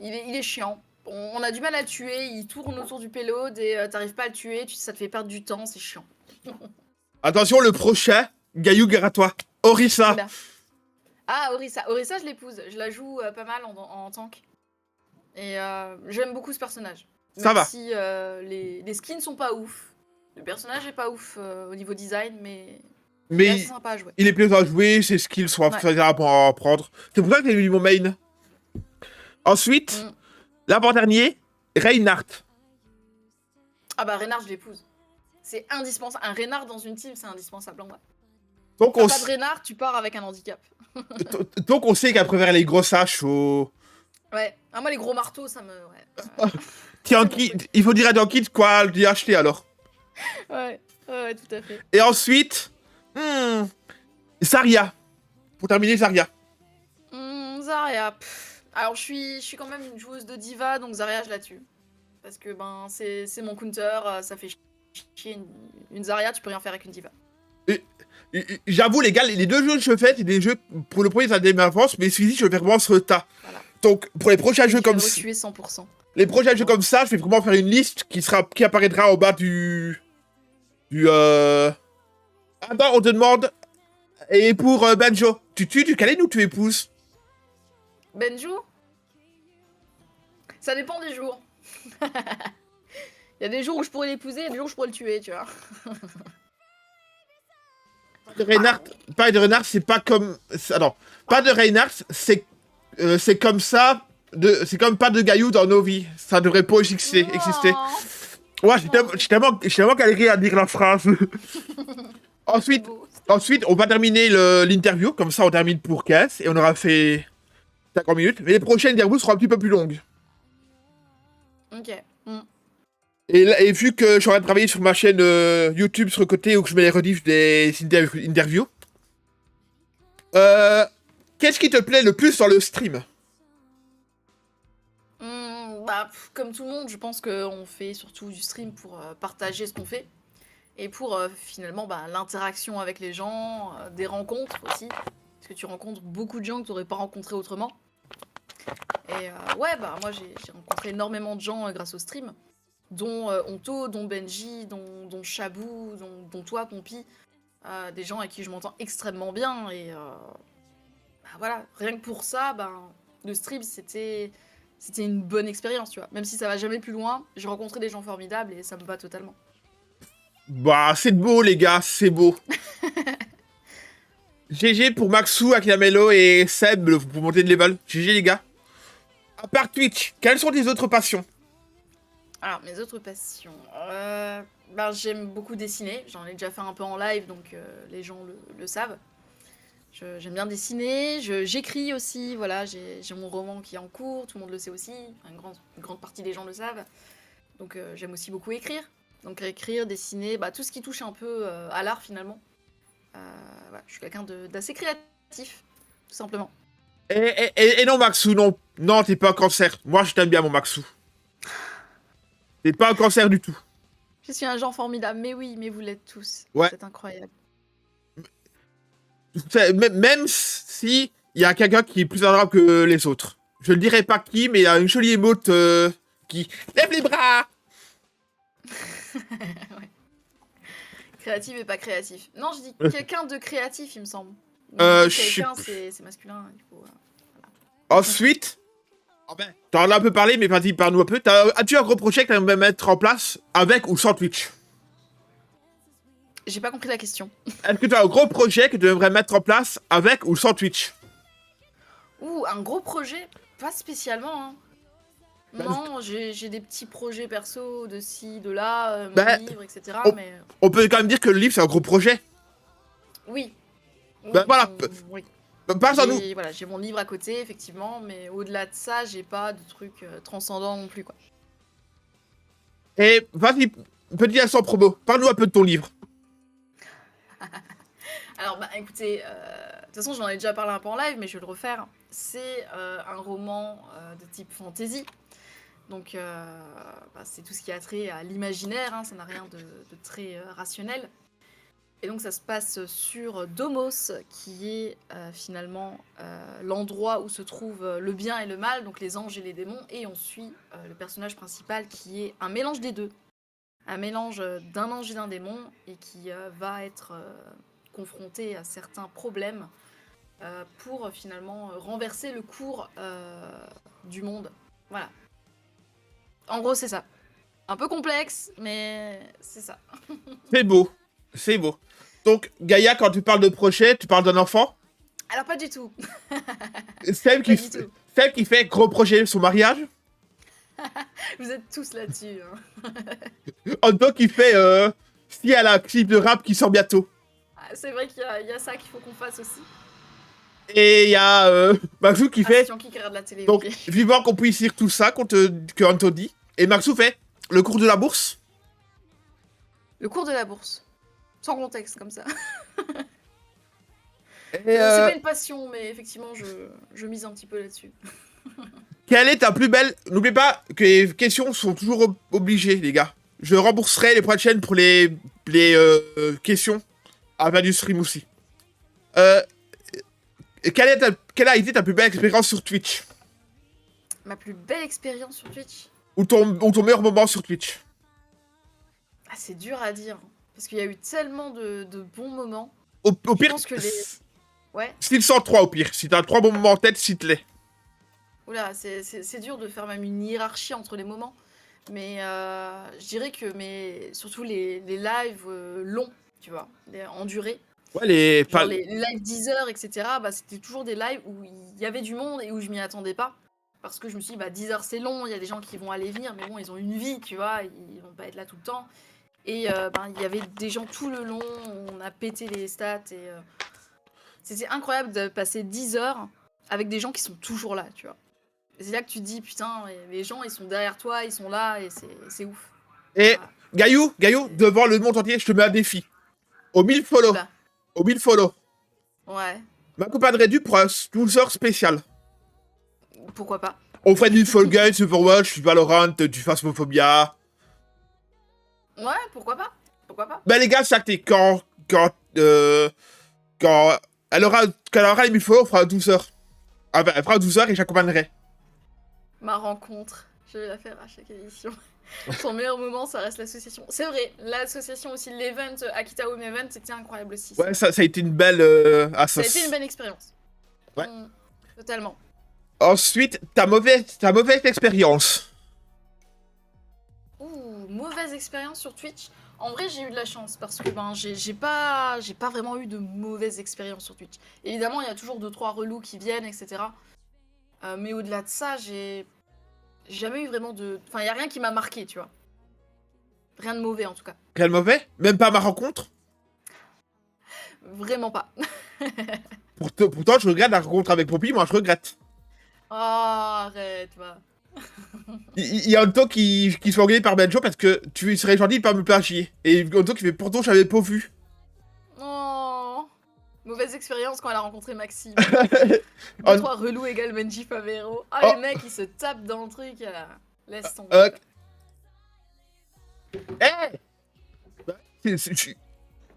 Il est chiant. On a du mal à le tuer, il tourne autour du payload et t'arrives pas à le tuer, ça te fait perdre du temps, c'est chiant. Attention, le prochain, Gaillou, gare à toi. Orisa. Oula. Ah, Orisa. Orisa, je l'épouse. Je la joue pas mal en tank. Et j'aime beaucoup ce personnage. Ça Même va. si les skins sont pas ouf. Le personnage est pas ouf au niveau design, mais il est assez Mais sympa à jouer. il est plaisant à jouer, ses skills sont Ouais. très à apprendre. C'est pour ça que j'ai mis mon main. Ensuite, Mm. l'avant-dernier, Reinhardt. Ah bah, Reinhardt, je l'épouse. C'est indispensable. Un Reinhardt dans une team, c'est indispensable en vrai. Donc T'as on, pas de Reinhardt, tu pars avec un handicap. donc on sait qu'elle préfère les grosses haches aux... Ouais. Ah, moi, les gros marteaux, ça me... Ouais. Tiens, C'est mon truc. il faut dire à Don Kid quoi lui acheter alors. Ouais, ouais, tout à fait. Et ensuite, Zarya. Pour terminer, Zarya. Zarya. Alors, je suis quand même une joueuse de diva, donc Zarya, je la tue. Parce que, ben, c'est mon counter, ça fait chier. Une Zarya, tu peux rien faire avec une diva. J'avoue, les gars, les deux jeux que je fais, c'est des jeux, pour le premier, ça des avance, mais celui-ci, je vais faire vraiment ce tas. Voilà. Donc, pour les prochains jeux Tu comme vas le ça, retuer 100%. les prochains jeux comme ça, je vais vraiment faire une liste qui apparaîtra au bas du... Attends, on te demande... Et pour Banjo, tu tues du Kalen ou tu épouses? Benju. Ça dépend des jours. Il y a des jours où je pourrais l'épouser et des jours où je pourrais le tuer, tu vois. De Reinhardt, pas de Reinhardt, c'est pas comme... Alors, pas de Reinhardt, c'est comme ça... C'est comme pas de Gaillou dans nos vies. Ça devrait pas exister. Ouais, j'ai tellement galéré à dire la phrase. Ensuite, on va terminer l'interview. Comme ça, on termine pour 15. Et on aura fait 50 minutes. Mais les prochaines interviews seront un petit peu plus longues. Ok. Et vu que je suis en train de travailler sur ma chaîne YouTube sur le côté où je mets les rediffs des interviews, qu'est-ce qui te plaît le plus dans le stream? Bah, comme tout le monde, je pense qu'on fait surtout du stream pour partager ce qu'on fait. Et pour finalement bah, l'interaction avec les gens, des rencontres aussi. Parce que tu rencontres beaucoup de gens que tu n'aurais pas rencontrés autrement. Et ouais, bah moi j'ai rencontré énormément de gens grâce au stream. Dont Onto, dont Benji, dont Chabou, dont toi, Pompi. Des gens avec qui je m'entends extrêmement bien. Et bah, voilà, rien que pour ça, bah, le stream c'était une bonne expérience, tu vois. Même si ça va jamais plus loin, j'ai rencontré des gens formidables et ça me va totalement. Bah, c'est beau, les gars, c'est beau. GG pour Maxou, Akilamelo et Seb pour monter de level. GG, les gars. À part Twitch, quelles sont tes autres passions? Alors, mes autres passions. J'aime beaucoup dessiner. J'en ai déjà fait un peu en live, donc les gens le savent. J'aime bien dessiner, j'écris aussi, voilà, j'ai mon roman qui est en cours, tout le monde le sait aussi, une grande partie des gens le savent. Donc j'aime aussi beaucoup écrire. Donc écrire, dessiner, tout ce qui touche un peu à l'art finalement. Voilà, je suis quelqu'un d'assez créatif, tout simplement. Et non, Maxou, non. Non, t'es pas un cancer. Moi, je t'aime bien, mon Maxou. T'es pas un cancer du tout. Je suis un genre formidable, mais oui, mais vous l'êtes tous. Ouais. C'est incroyable. Même si il y a quelqu'un qui est plus adorable que les autres. Je ne dirai pas qui, mais il y a une jolie émote qui lève les bras. Ouais. Créatif et pas créatif. Non, je dis quelqu'un de créatif, il me semble. Quelqu'un, c'est masculin. Il faut, Ensuite, t'en as un peu parlé, mais vas-y, parle-nous un peu. As-tu un gros projet que tu aimerais mettre en place avec ou sans Twitch? J'ai pas compris la question. Est-ce que tu as un gros projet que tu aimerais mettre en place avec ou sans Twitch? Un gros projet? Pas spécialement, hein. Non, j'ai des petits projets perso de ci, de là, mon livre, etc. Mais On peut quand même dire que le livre, c'est un gros projet. oui. Voilà. Oui. Parle-nous. Voilà, j'ai mon livre à côté, effectivement, mais au-delà de ça, j'ai pas de trucs transcendants non plus, quoi. Et vas-y, petit instant promo. Parle-nous un peu de ton livre. Alors, écoutez, de toute façon, j'en ai déjà parlé un peu en live, mais je vais le refaire. C'est un roman de type fantasy. Donc, c'est tout ce qui a trait à l'imaginaire, hein, ça n'a rien de très rationnel. Et donc, ça se passe sur Domos, qui est finalement l'endroit où se trouvent le bien et le mal, donc les anges et les démons. Et on suit le personnage principal qui est un mélange des deux. Un mélange d'un ange et d'un démon, et qui va être confronté à certains problèmes pour finalement renverser le cours du monde. Voilà. En gros, c'est ça. Un peu complexe, mais c'est ça. C'est beau. C'est beau. Donc, Gaïa, quand tu parles de projet, tu parles d'un enfant? Alors, pas du tout. Celle qui fait gros projet, son mariage? Vous êtes tous là-dessus. Hein. Anto qui fait si elle a un clip de rap qui sort bientôt. C'est vrai qu'il y a ça qu'il faut qu'on fasse aussi. Et il y a Maxou qui fait. Qui regarde la télé. Donc, Okay. vivement qu'on puisse lire tout ça que Anto dit. Et Maxou fait le cours de la bourse. Le cours de la bourse. Sans contexte, comme ça. Et, C'est pas une passion, mais effectivement, je mise un petit peu là-dessus. Quelle est ta plus belle... N'oubliez pas que les questions sont toujours obligées, les gars. Je rembourserai les prochaines pour les questions à la du stream aussi. Quelle a été ta plus belle expérience sur Twitch? Ma plus belle expérience sur Twitch? Ou ton meilleur moment sur Twitch? C'est dur à dire. Parce qu'il y a eu tellement de bons moments. Au pire, je pense que ouais. Style 103 au pire. Si t'as 3 bons moments en tête, cite-les. Oula, c'est dur de faire même une hiérarchie entre les moments. Mais je dirais que surtout les lives longs, tu vois, en durée. Ouais, les lives 10 heures, etc. C'était toujours des lives où il y avait du monde et où je m'y attendais pas. Parce que je me suis dit, 10 heures c'est long, il y a des gens qui vont aller venir, mais bon, ils ont une vie, tu vois, ils vont pas être là tout le temps. Et il y avait des gens tout le long, on a pété les stats et c'était incroyable de passer 10 heures avec des gens qui sont toujours là, tu vois. Et c'est là que tu te dis, putain, les gens, ils sont derrière toi, ils sont là, et c'est ouf. Et voilà. Gaïou, devant le monde entier, je te mets un défi. Aux 1000 follow. Là. Aux 1000 follow. Ouais. M'accompagnerais du pour un 12 heures spécial. Pourquoi pas? On ferait du Fall Guys, Overwatch, du Valorant, du Phasmophobia. Ouais, pourquoi pas? Pourquoi pas? Les gars, ça t'est quand elle aura les 1000 follow, on fera 12 heures. Elle fera 12 heures et j'accompagnerai. Ma rencontre, je vais la faire à chaque édition. Son meilleur moment, ça reste l'association. C'est vrai, l'association aussi, l'event, Akita Home Event, c'était incroyable aussi. Ouais, ça a été une belle ça a été une belle expérience. Ouais. Totalement. Ensuite, ta mauvaise expérience. Mauvaise expérience sur Twitch. En vrai, j'ai eu de la chance parce que j'ai pas vraiment eu de mauvaise expérience sur Twitch. Évidemment, il y a toujours 2-3 relous qui viennent, etc. Mais au-delà de ça, j'ai jamais eu vraiment de... Enfin, il n'y a rien qui m'a marqué, tu vois. Rien de mauvais, en tout cas. Rien de mauvais? Même pas ma rencontre? Vraiment pas. Pourtant, je regrette la rencontre avec Poppy, moi je regrette. Oh, arrête, va. Il y a Anto qui se fait engueuler par Benjo parce que tu serais gentil de pas me plagier. Et Anto qui fait pourtant j'avais pas vu. Oh, mauvaise expérience quand elle a rencontré Maxime. Oh. Toi, relou égale Benji Favero. Ah, Oh. les mecs, ils se tapent dans le truc. Laisse tomber.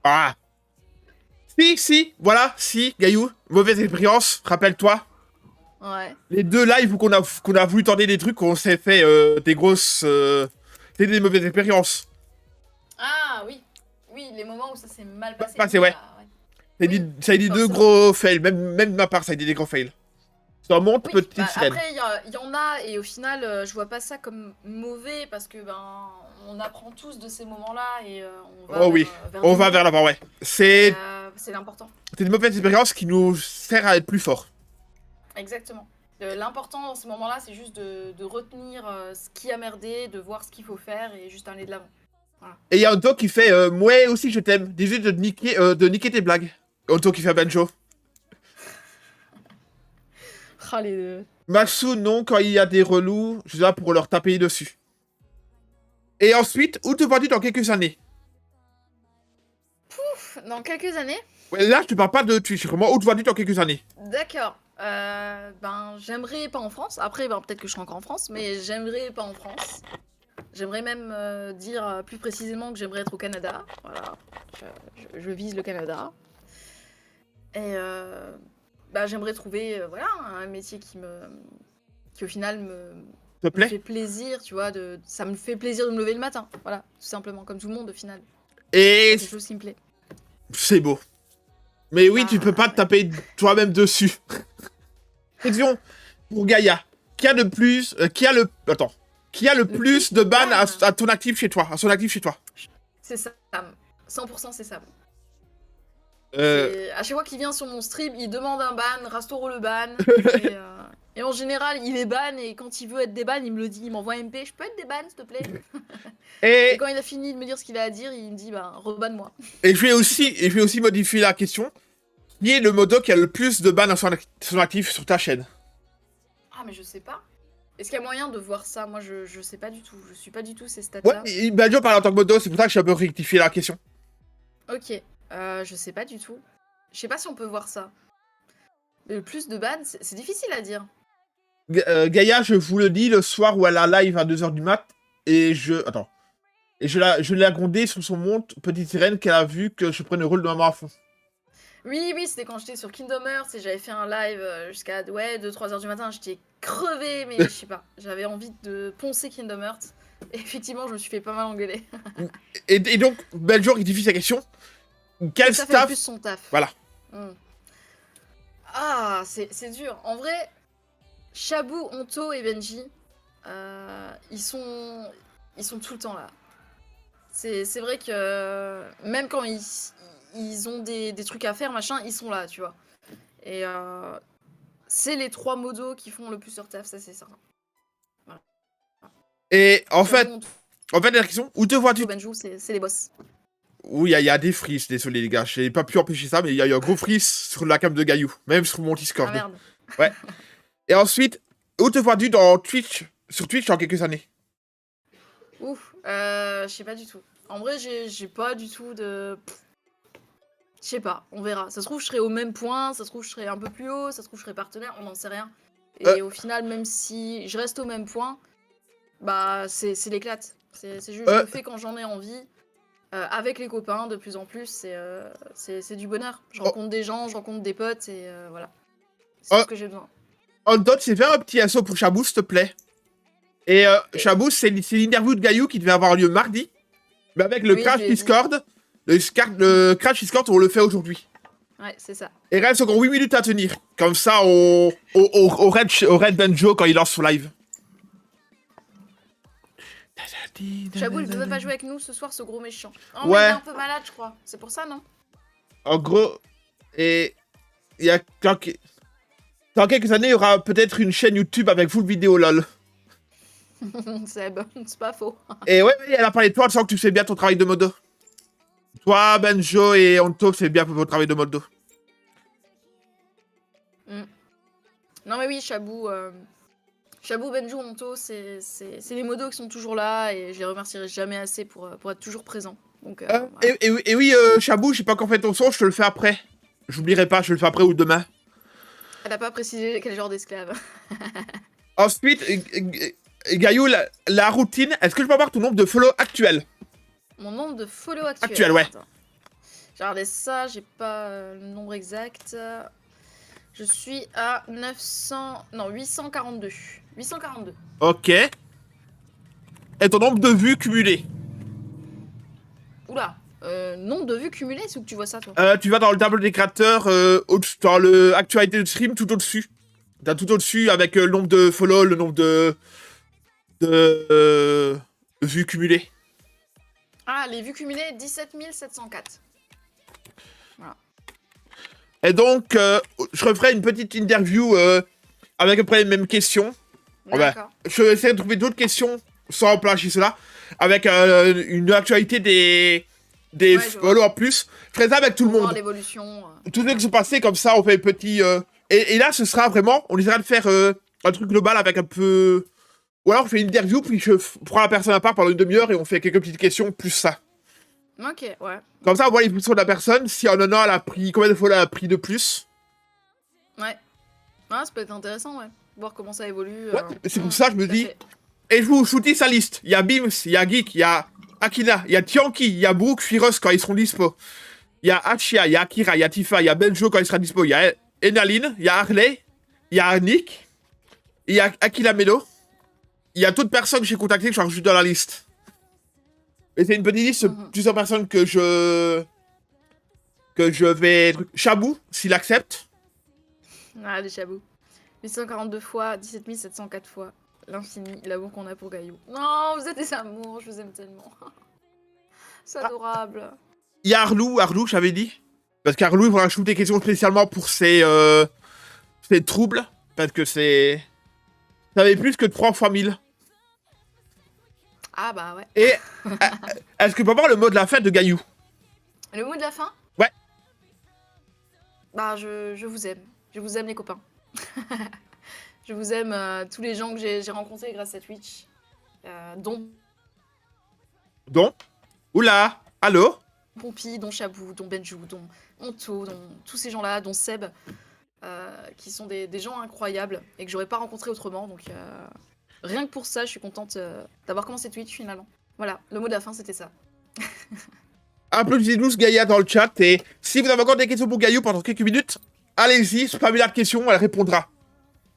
Ah. Si, voilà, si, Gaillou, mauvaise expérience, rappelle-toi. Ouais. Les deux lives où qu'on a voulu tenter des trucs, on s'est fait des grosses... C'était des mauvaises expériences. Ah, oui. Oui, les moments où ça s'est mal passé. Passé, ouais. Ah, Ça a été deux forcément. gros fails, même de ma part, ça a été des gros fails. Ça monte, Oui, petite bah, sirène. après, il y en a, et au final, je vois pas ça comme mauvais, parce que on apprend tous de ces moments-là, et on va Oh oui, on va vers l'avant, ouais. C'est l'important. une mauvaise expérience qui nous sert à être plus forts. Exactement. L'important dans ces moments-là, c'est juste de retenir ce qui a merdé, de voir ce qu'il faut faire, et juste aller de l'avant. Et il y a Anto qui fait moi aussi je t'aime. Désolé de niquer tes blagues. Anto qui fait Benjo. Ah, les deux. Masu, non, quand il y a des relous, je suis là pour leur taper dessus. Et ensuite, où te vois-tu dans quelques années? Dans quelques années. Ouais, là, je te parle pas de Twitch, vraiment, où te vois-tu dans quelques années? D'accord. J'aimerais pas en France. Après, peut-être que je serai encore en France, mais j'aimerais pas en France. J'aimerais même dire plus précisément que j'aimerais être au Canada. Voilà. Je vise le Canada. Et j'aimerais trouver voilà, un métier qui au final Te me plaît? fait plaisir, tu vois. Ça me fait plaisir de me lever le matin. Voilà, tout simplement, comme tout le monde au final. Et C'est quelque chose qui me plaît. c'est beau. Mais oui, Ah, tu peux pas te ouais. taper toi-même dessus. Question pour Gaïa. Qui a le plus... Qui a le plus de ban à ton actif chez toi, à son actif chez toi? C'est Sam. 100% c'est Sam. Euh, À chaque fois qu'il vient sur mon stream, il demande un ban, Rastoro le ban. et en général, il est ban et quand il veut être déban, il me le dit. Il m'envoie un MP, je peux être déban s'il te plaît? Et et, quand il a fini de me dire ce qu'il a à dire, il me dit reban-moi. et je vais aussi modifier la question. Qui est le modo qui a le plus de ban à son actif sur ta chaîne? Ah, mais je sais pas. Est-ce qu'il y a moyen de voir ça? Moi, je sais pas du tout. Je suis pas du tout ces Ouais, stats-là. Benjo parle en tant que modo, c'est pour ça que j'ai un peu rectifié la question. Ok. Je sais pas du tout. Je sais pas si on peut voir ça. Mais le plus de ban, c'est difficile à dire. Gaïa, je vous le dis, le soir où elle a live à 2h du mat, et je l'ai agrandé sur son monte, petite sirène, qu'elle a vu que je prenais le rôle de maman à fond. Oui, c'était quand j'étais sur Kingdom Hearts et j'avais fait un live jusqu'à 2-3 heures du matin. J'étais crevée, mais je sais pas. J'avais envie de poncer Kingdom Hearts. Et effectivement, je me suis fait pas mal engueuler. Et donc, Benjo rectifie sa question. Quel Ça fait le staff... plus son taf. Voilà. Ah, c'est dur. En vrai, Chabou, Onto et Benji, ils sont tout le temps là. C'est vrai que même quand ils ont des trucs à faire, machin, ils sont là, tu vois. Et c'est les 3 modos qui font le plus leur taf, ça c'est certain. Voilà. Et en fait, Chabou, Onto, la question, où te vois-tu... Benjou, c'est les boss. Oui, il y a des frises, désolé les gars, j'ai pas pu empêcher ça, mais il y a eu un gros frise sur la cam de Gaillou, même sur mon Discord. Ah merde. Ouais. Et ensuite, où te vois-tu sur Twitch dans quelques années? Ouf, je sais pas du tout. En vrai, j'ai pas du tout de... Je sais pas, on verra. Ça se trouve, je serai au même point, ça se trouve, je serai un peu plus haut, ça se trouve, je serai partenaire, on n'en sait rien. Et au final, même si je reste au même point, c'est l'éclate. C'est juste, je le fais quand j'en ai envie. Avec les copains, de plus en plus, c'est du bonheur. Je rencontre des gens, je rencontre des potes, et voilà. C'est tout ce que j'ai besoin. Anton, c'est faire un petit assaut pour Chabou, s'il te plaît. Et Chabou, c'est l'interview de Gaillou qui devait avoir lieu mardi. Mais avec le Crash Discord, le Crash Discord, on le fait aujourd'hui. Ouais, c'est ça. Et il reste encore 8 minutes à tenir. Comme ça, au Red Benjo quand il lance son live. Chabou, il devait pas jouer avec nous ce soir, ce gros méchant. Oh, Ouais. mais il est un peu malade, je crois. C'est pour ça, non? En gros, et il y a dans quelques années, il y aura peut-être une chaîne YouTube avec full vidéo lol. C'est pas faux. Et ouais, elle a parlé de toi, elle sent que tu fais bien ton travail de modo. Toi, Benjo et Anto, c'est bien pour votre travail de modo. Non mais oui, Chabou, Benjou, Monto, c'est les modos qui sont toujours là et je les remercierai jamais assez pour être toujours présents. Donc, voilà. Et oui, Chabou, j'ai pas encore fait ton son, je te le fais après. J'oublierai pas, je le fais après ou demain. Elle a pas précisé quel genre d'esclave. Ensuite, Gaillou, la routine, est-ce que je peux avoir ton nombre de follow actuel? Mon nombre de follow actuel. Actuel, ouais. Attends. J'ai regardé ça, j'ai pas le nombre exact. Je suis à 842. 842. Ok. Et ton nombre de vues cumulées? Oula. Nombre de vues cumulées, c'est où que tu vois ça, toi? Tu vas dans le tableau des créateurs, dans le actualité de stream, tout au-dessus. T'as tout au-dessus avec le nombre de follow, le nombre de vues cumulées. Ah, les vues cumulées, 17 704. Et donc, je referai une petite interview avec à peu près les mêmes questions. D'accord. Je vais essayer de trouver d'autres questions sans plagier cela, avec une actualité des Ouais, follow en plus. Je ferai ça avec tout le Pour voir monde. l'évolution. Tous ceux qui sont passés comme ça, on fait un petit... Et là, ce sera vraiment... On essaiera de faire un truc global avec un peu... Ou alors on fait une interview, puis je prends la personne à part pendant une demi-heure et on fait quelques petites questions, plus ça. Ok, ouais. Comme ça, on voit l'évolution de la personne. Si en un an, elle a pris... Combien de follow elle a pris de plus? Ouais. Ah, ça peut être intéressant, ouais. Voir comment ça évolue. Ouais, c'est pour ça que je me tout à dis... fait. Et je vous dis sa liste. Il y a Bims, il y a Geek, il y a Akina, il y a Tianki, il y a Brooke, Firos quand ils seront dispo. Il y a Achia, il y a Akira, il y a Tifa, il y a Benjo quand il sera dispo. Il y a Enaline, il y a Harley, il y a Nick, il y a Akila Melo. Il y a toutes personnes que j'ai contactées que je rajoute dans la liste. Et c'est une petite liste de plusieurs personnes que je vais... Chabou, s'il accepte. Ah, les chabous. 842 fois, 17 704 fois. L'infini, l'amour qu'on a pour Gaillou. Non, vous êtes des amours, je vous aime tellement. C'est adorable. Il y a Arlou, j'avais dit. Parce qu'Arlou, il faudra shooter des questions spécialement pour ses troubles. Parce que c'est... Ça avait plus que 3 fois 1000. Ah bah ouais. Et est-ce que tu peux avoir le mot de la fin de Gaillou? Le mot de la fin? Ouais. Bah je vous aime. Je vous aime les copains. Je vous aime tous les gens que j'ai rencontrés grâce à Twitch. Dont Donc? Oula? Allô? Pompi, dont Chabou, dont Benjou, dont Onto, dont tous ces gens-là, dont Seb, qui sont des gens incroyables et que j'aurais pas rencontrés autrement. Donc rien que pour ça, je suis contente d'avoir commencé Twitch finalement. Voilà, le mot de la fin c'était ça. Applaudissez-nous Gaïa dans le chat. Et si vous avez encore des questions pour Gaillou pendant quelques minutes, allez-y, spammez la question, elle répondra.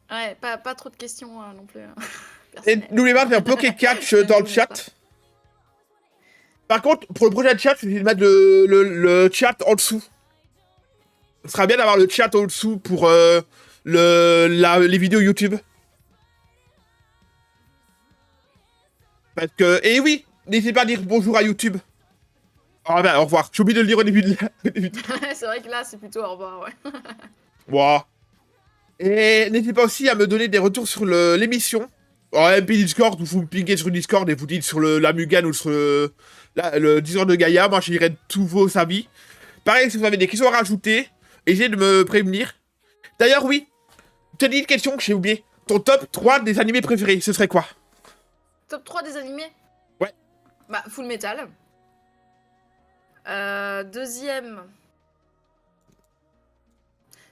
Ouais, pas trop de questions non plus. Et n'oubliez pas de faire Poké Catch dans le chat. Par contre, pour le prochain chat, je vais mettre le chat en dessous. Ce sera bien d'avoir le chat en dessous pour les vidéos YouTube. Parce que... Et oui, n'hésitez pas à dire bonjour à YouTube. Au revoir. J'ai oublié de le dire au début de C'est vrai que là, c'est plutôt au revoir, ouais. Wow. Et n'hésitez pas aussi à me donner des retours sur l'émission. En MP Discord, vous me pinguez sur Discord et vous dites sur la Mugan ou sur le Discord de Gaïa. Moi, je dirai tous vos avis. Pareil, si vous avez des questions à rajouter, essayez de me prévenir. D'ailleurs, oui, je te dis une question que j'ai oubliée. Ton top 3 des animés préférés, ce serait quoi? Top 3 des animés? Ouais. Bah, Full Metal.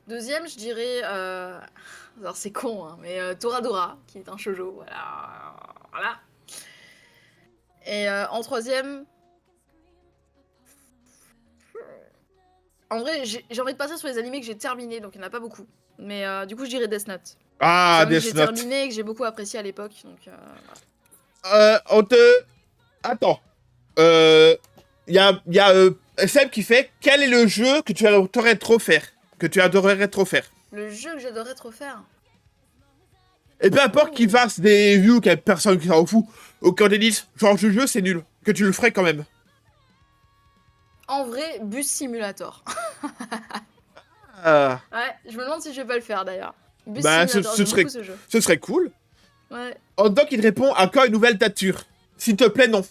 Deuxième, je dirais... Alors, c'est con, hein, mais Toradora, qui est un shoujo, voilà. Et en troisième... En vrai, j'ai envie de passer sur les animés que j'ai terminés, donc il n'y en a pas beaucoup. Mais du coup, je dirais Death Note. Ah, Death J'ai Note. terminé et que j'ai beaucoup apprécié à l'époque, donc... On te... Attends. Il y a Seb qui fait « Quel est le jeu que tu adorerais trop faire ?» Que tu adorerais trop faire. Le jeu que j'adorerais trop faire. Et peu importe qu'il fasse des views, qu'il y ait personne qui s'en fout, ou qu'on te dise « Genre ce jeu, c'est nul. » Que tu le ferais quand même. En vrai, Bus Simulator. Ah. Ouais, je me demande si je vais pas le faire d'ailleurs. Bus Bah, Simulator, ce j'aime serait- beaucoup ce jeu. Ce serait cool. Ouais. Hotdog, il te répond « À quand une nouvelle tature ?» S'il te plaît, non.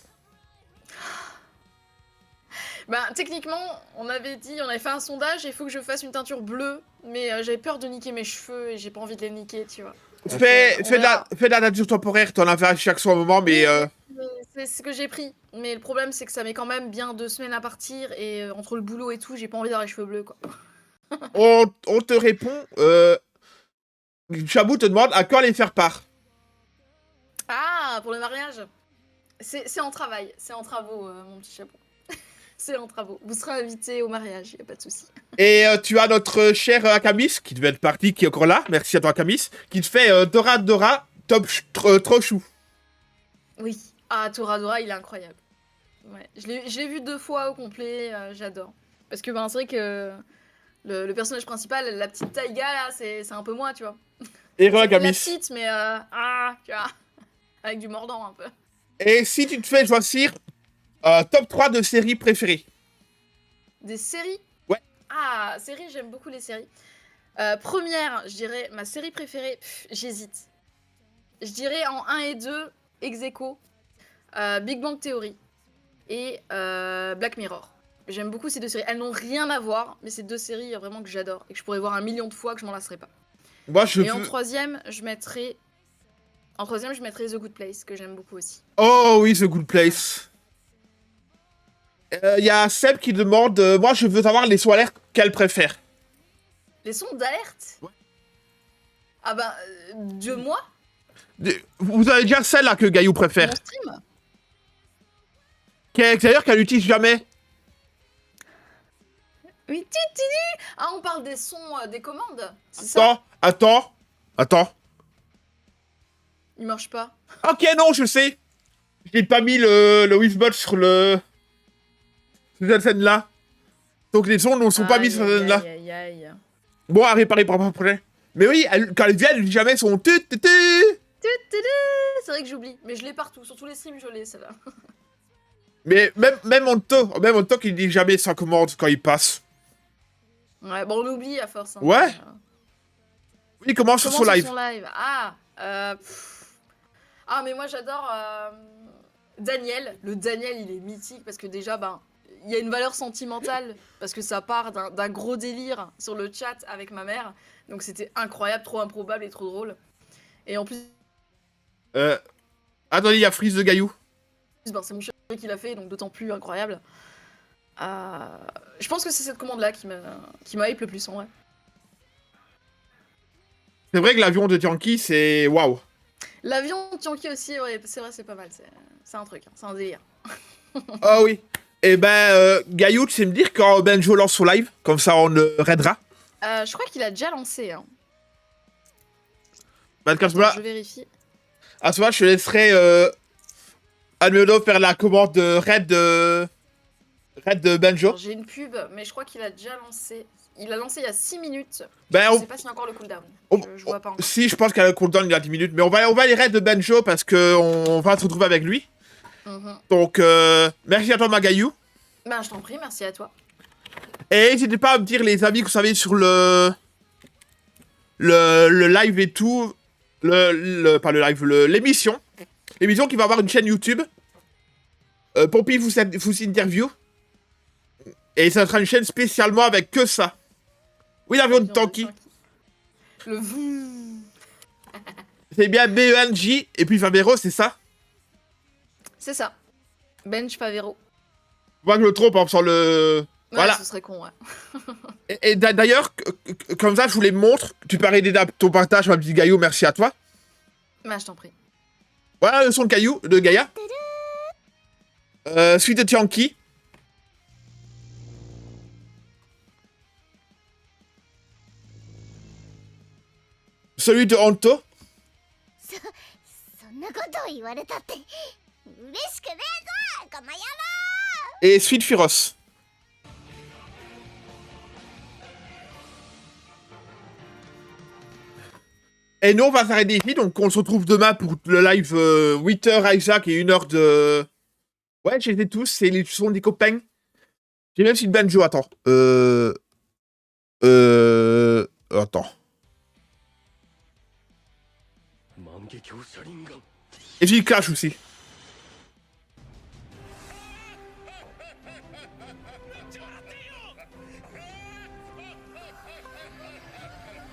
Bah, techniquement, on avait fait un sondage et il faut que je fasse une teinture bleue, mais j'avais peur de niquer mes cheveux et j'ai pas envie de les niquer, tu vois. Fais, on fais, de la, verra. fais de la nature temporaire, t'en avais à chaque soit un moment, mais C'est ce que j'ai pris. Mais le problème, c'est que ça met quand même bien 2 semaines à partir et entre le boulot et tout, j'ai pas envie d'avoir les cheveux bleus, quoi. on te répond. Chabou te demande à quand les faire part. Ah, pour le mariage. C'est en travail, c'est en travaux, mon petit chapeau. C'est en travaux. Vous serez invité au mariage, y a pas de souci. Et tu as notre cher Akamis, qui devait être parti, qui est encore là. Merci à toi, Akamis. Qui te fait Dora Dora, top trop chou. Oui. Ah, Toradora, il est incroyable. Ouais. Je l'ai vu 2 fois au complet, j'adore. Parce que ben, c'est vrai que le personnage principal, la petite Taïga, là, c'est un peu moi, tu vois. Et C'est la Akamis. petite, mais tu vois, avec du mordant un peu. Et si tu te fais choisir top 3 de séries préférées. Des séries? Ouais. Ah, séries, j'aime beaucoup les séries. Première, je dirais, ma série préférée, j'hésite. Je dirais en 1 et 2, ex aequo, Big Bang Theory et Black Mirror. J'aime beaucoup ces 2 séries. Elles n'ont rien à voir, mais c'est 2 séries vraiment que j'adore et que je pourrais voir 1 million de fois que je m'en lasserais pas. Moi, je Et en veux... troisième, je mettrais The Good Place, que j'aime beaucoup aussi. Oh oui, The Good Place. Il y a Seb qui demande, moi je veux savoir les sons alertes qu'elle préfère. Les sons d'alerte? Ouais. Ah bah, de moi? Vous avez déjà celle-là que Gaïou préfère. Mon stream? D'ailleurs qu'elle n'utilise jamais. Oui, Ah, on parle des sons des commandes? C'est ça? Attends. Il marche pas. Ok, non, je sais. J'ai pas mis le Whisbot sur cette scène-là. Donc les sons ne sont pas mis sur cette scène-là. Aïe, aïe, aïe. Bon, à réparer pour un projet. Mais oui, quand elle vient, elle dit jamais son tu. C'est vrai que j'oublie, mais je l'ai partout. Sur tous les streams, je l'ai, celle-là. Mais même Onto qui dit jamais sa commande quand il passe. Ouais, bon, on oublie à force. Hein, Ouais. Oui, il commence sur son live. son live? Ah, ah, mais moi j'adore Daniel. Le Daniel, il est mythique parce que déjà, ben, il y a une valeur sentimentale parce que ça part d'un gros délire sur le chat avec ma mère. Donc c'était incroyable, trop improbable et trop drôle. Et en plus, Attendez, il y a Freeze de Gaïou. ben, c'est mon chéri qui l'a fait, donc d'autant plus incroyable. Je pense que c'est cette commande-là qui m'a hype le plus en vrai. C'est vrai que l'avion de Tianki, c'est waouh. L'avion Tianki aussi, ouais, c'est vrai, c'est pas mal. C'est un truc, hein, c'est un délire. Ah oui. Et ben, Gaïou, tu sais me dire quand Benjo lance son live? Comme ça, on le raidera. Je crois qu'il a déjà lancé. Hein. Bah, Attends, je vérifie. à ce moment, je te laisserai Almedo faire la commande de raid de Benjo. J'ai une pub, mais je crois qu'il a déjà lancé. Il a lancé il y a 6 minutes. Ben, Je sais pas s'il y a encore le cooldown. Je vois pas encore. Si, je pense qu'à le cooldown, il y a 10 minutes. Mais on va les raids de Benjo parce qu'on va se retrouver avec lui. Donc, merci à toi, Magaïou. Ben, je t'en prie, merci à toi. Et n'hésitez pas à me dire les avis que vous savez sur le live et tout. Pas le live, l'émission. L'émission qui va avoir une chaîne YouTube. Pompey vous interview. Et ça sera une chaîne spécialement avec que ça. Oui, l'avion de Tanky. Le vroom. C'est bien BENJ et puis Favero, c'est ça? C'est ça. Benj Favero. Moi, je le trompe en faisant le... Ouais, Voilà. ce serait con, ouais. Et d'ailleurs, comme ça, je vous les montre. Tu peux arrêter ton partage, ma petite Gaïou, merci à toi. Ben, je t'en prie. Voilà le son de Gaïou, de Gaïa. Suite de Tianki. Celui de Honto. そんなことを言われたって嬉しくねえぞこの野郎 Et Suite Firos. Et nous, on va s'arrêter ici. Donc, on se retrouve demain pour le live 8h Isaac et 1h de... Ouais, j'ai tous. C'est les sons des copains. J'ai même une banjo. Attends. Attends. Et j'ai le clash aussi.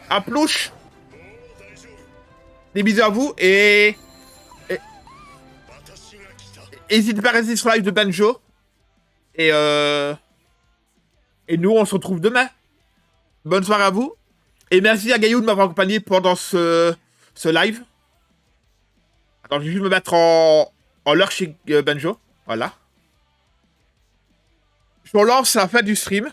À plouche. Des bisous à vous et n'hésitez pas à rester sur le live de Banjo. Et nous, on se retrouve demain. Bonne soirée à vous. Et merci à Gaillou de m'avoir accompagné pendant ce live. Attends, je vais juste me mettre en l'heure chez Banjo. Voilà. Je relance la fin du stream.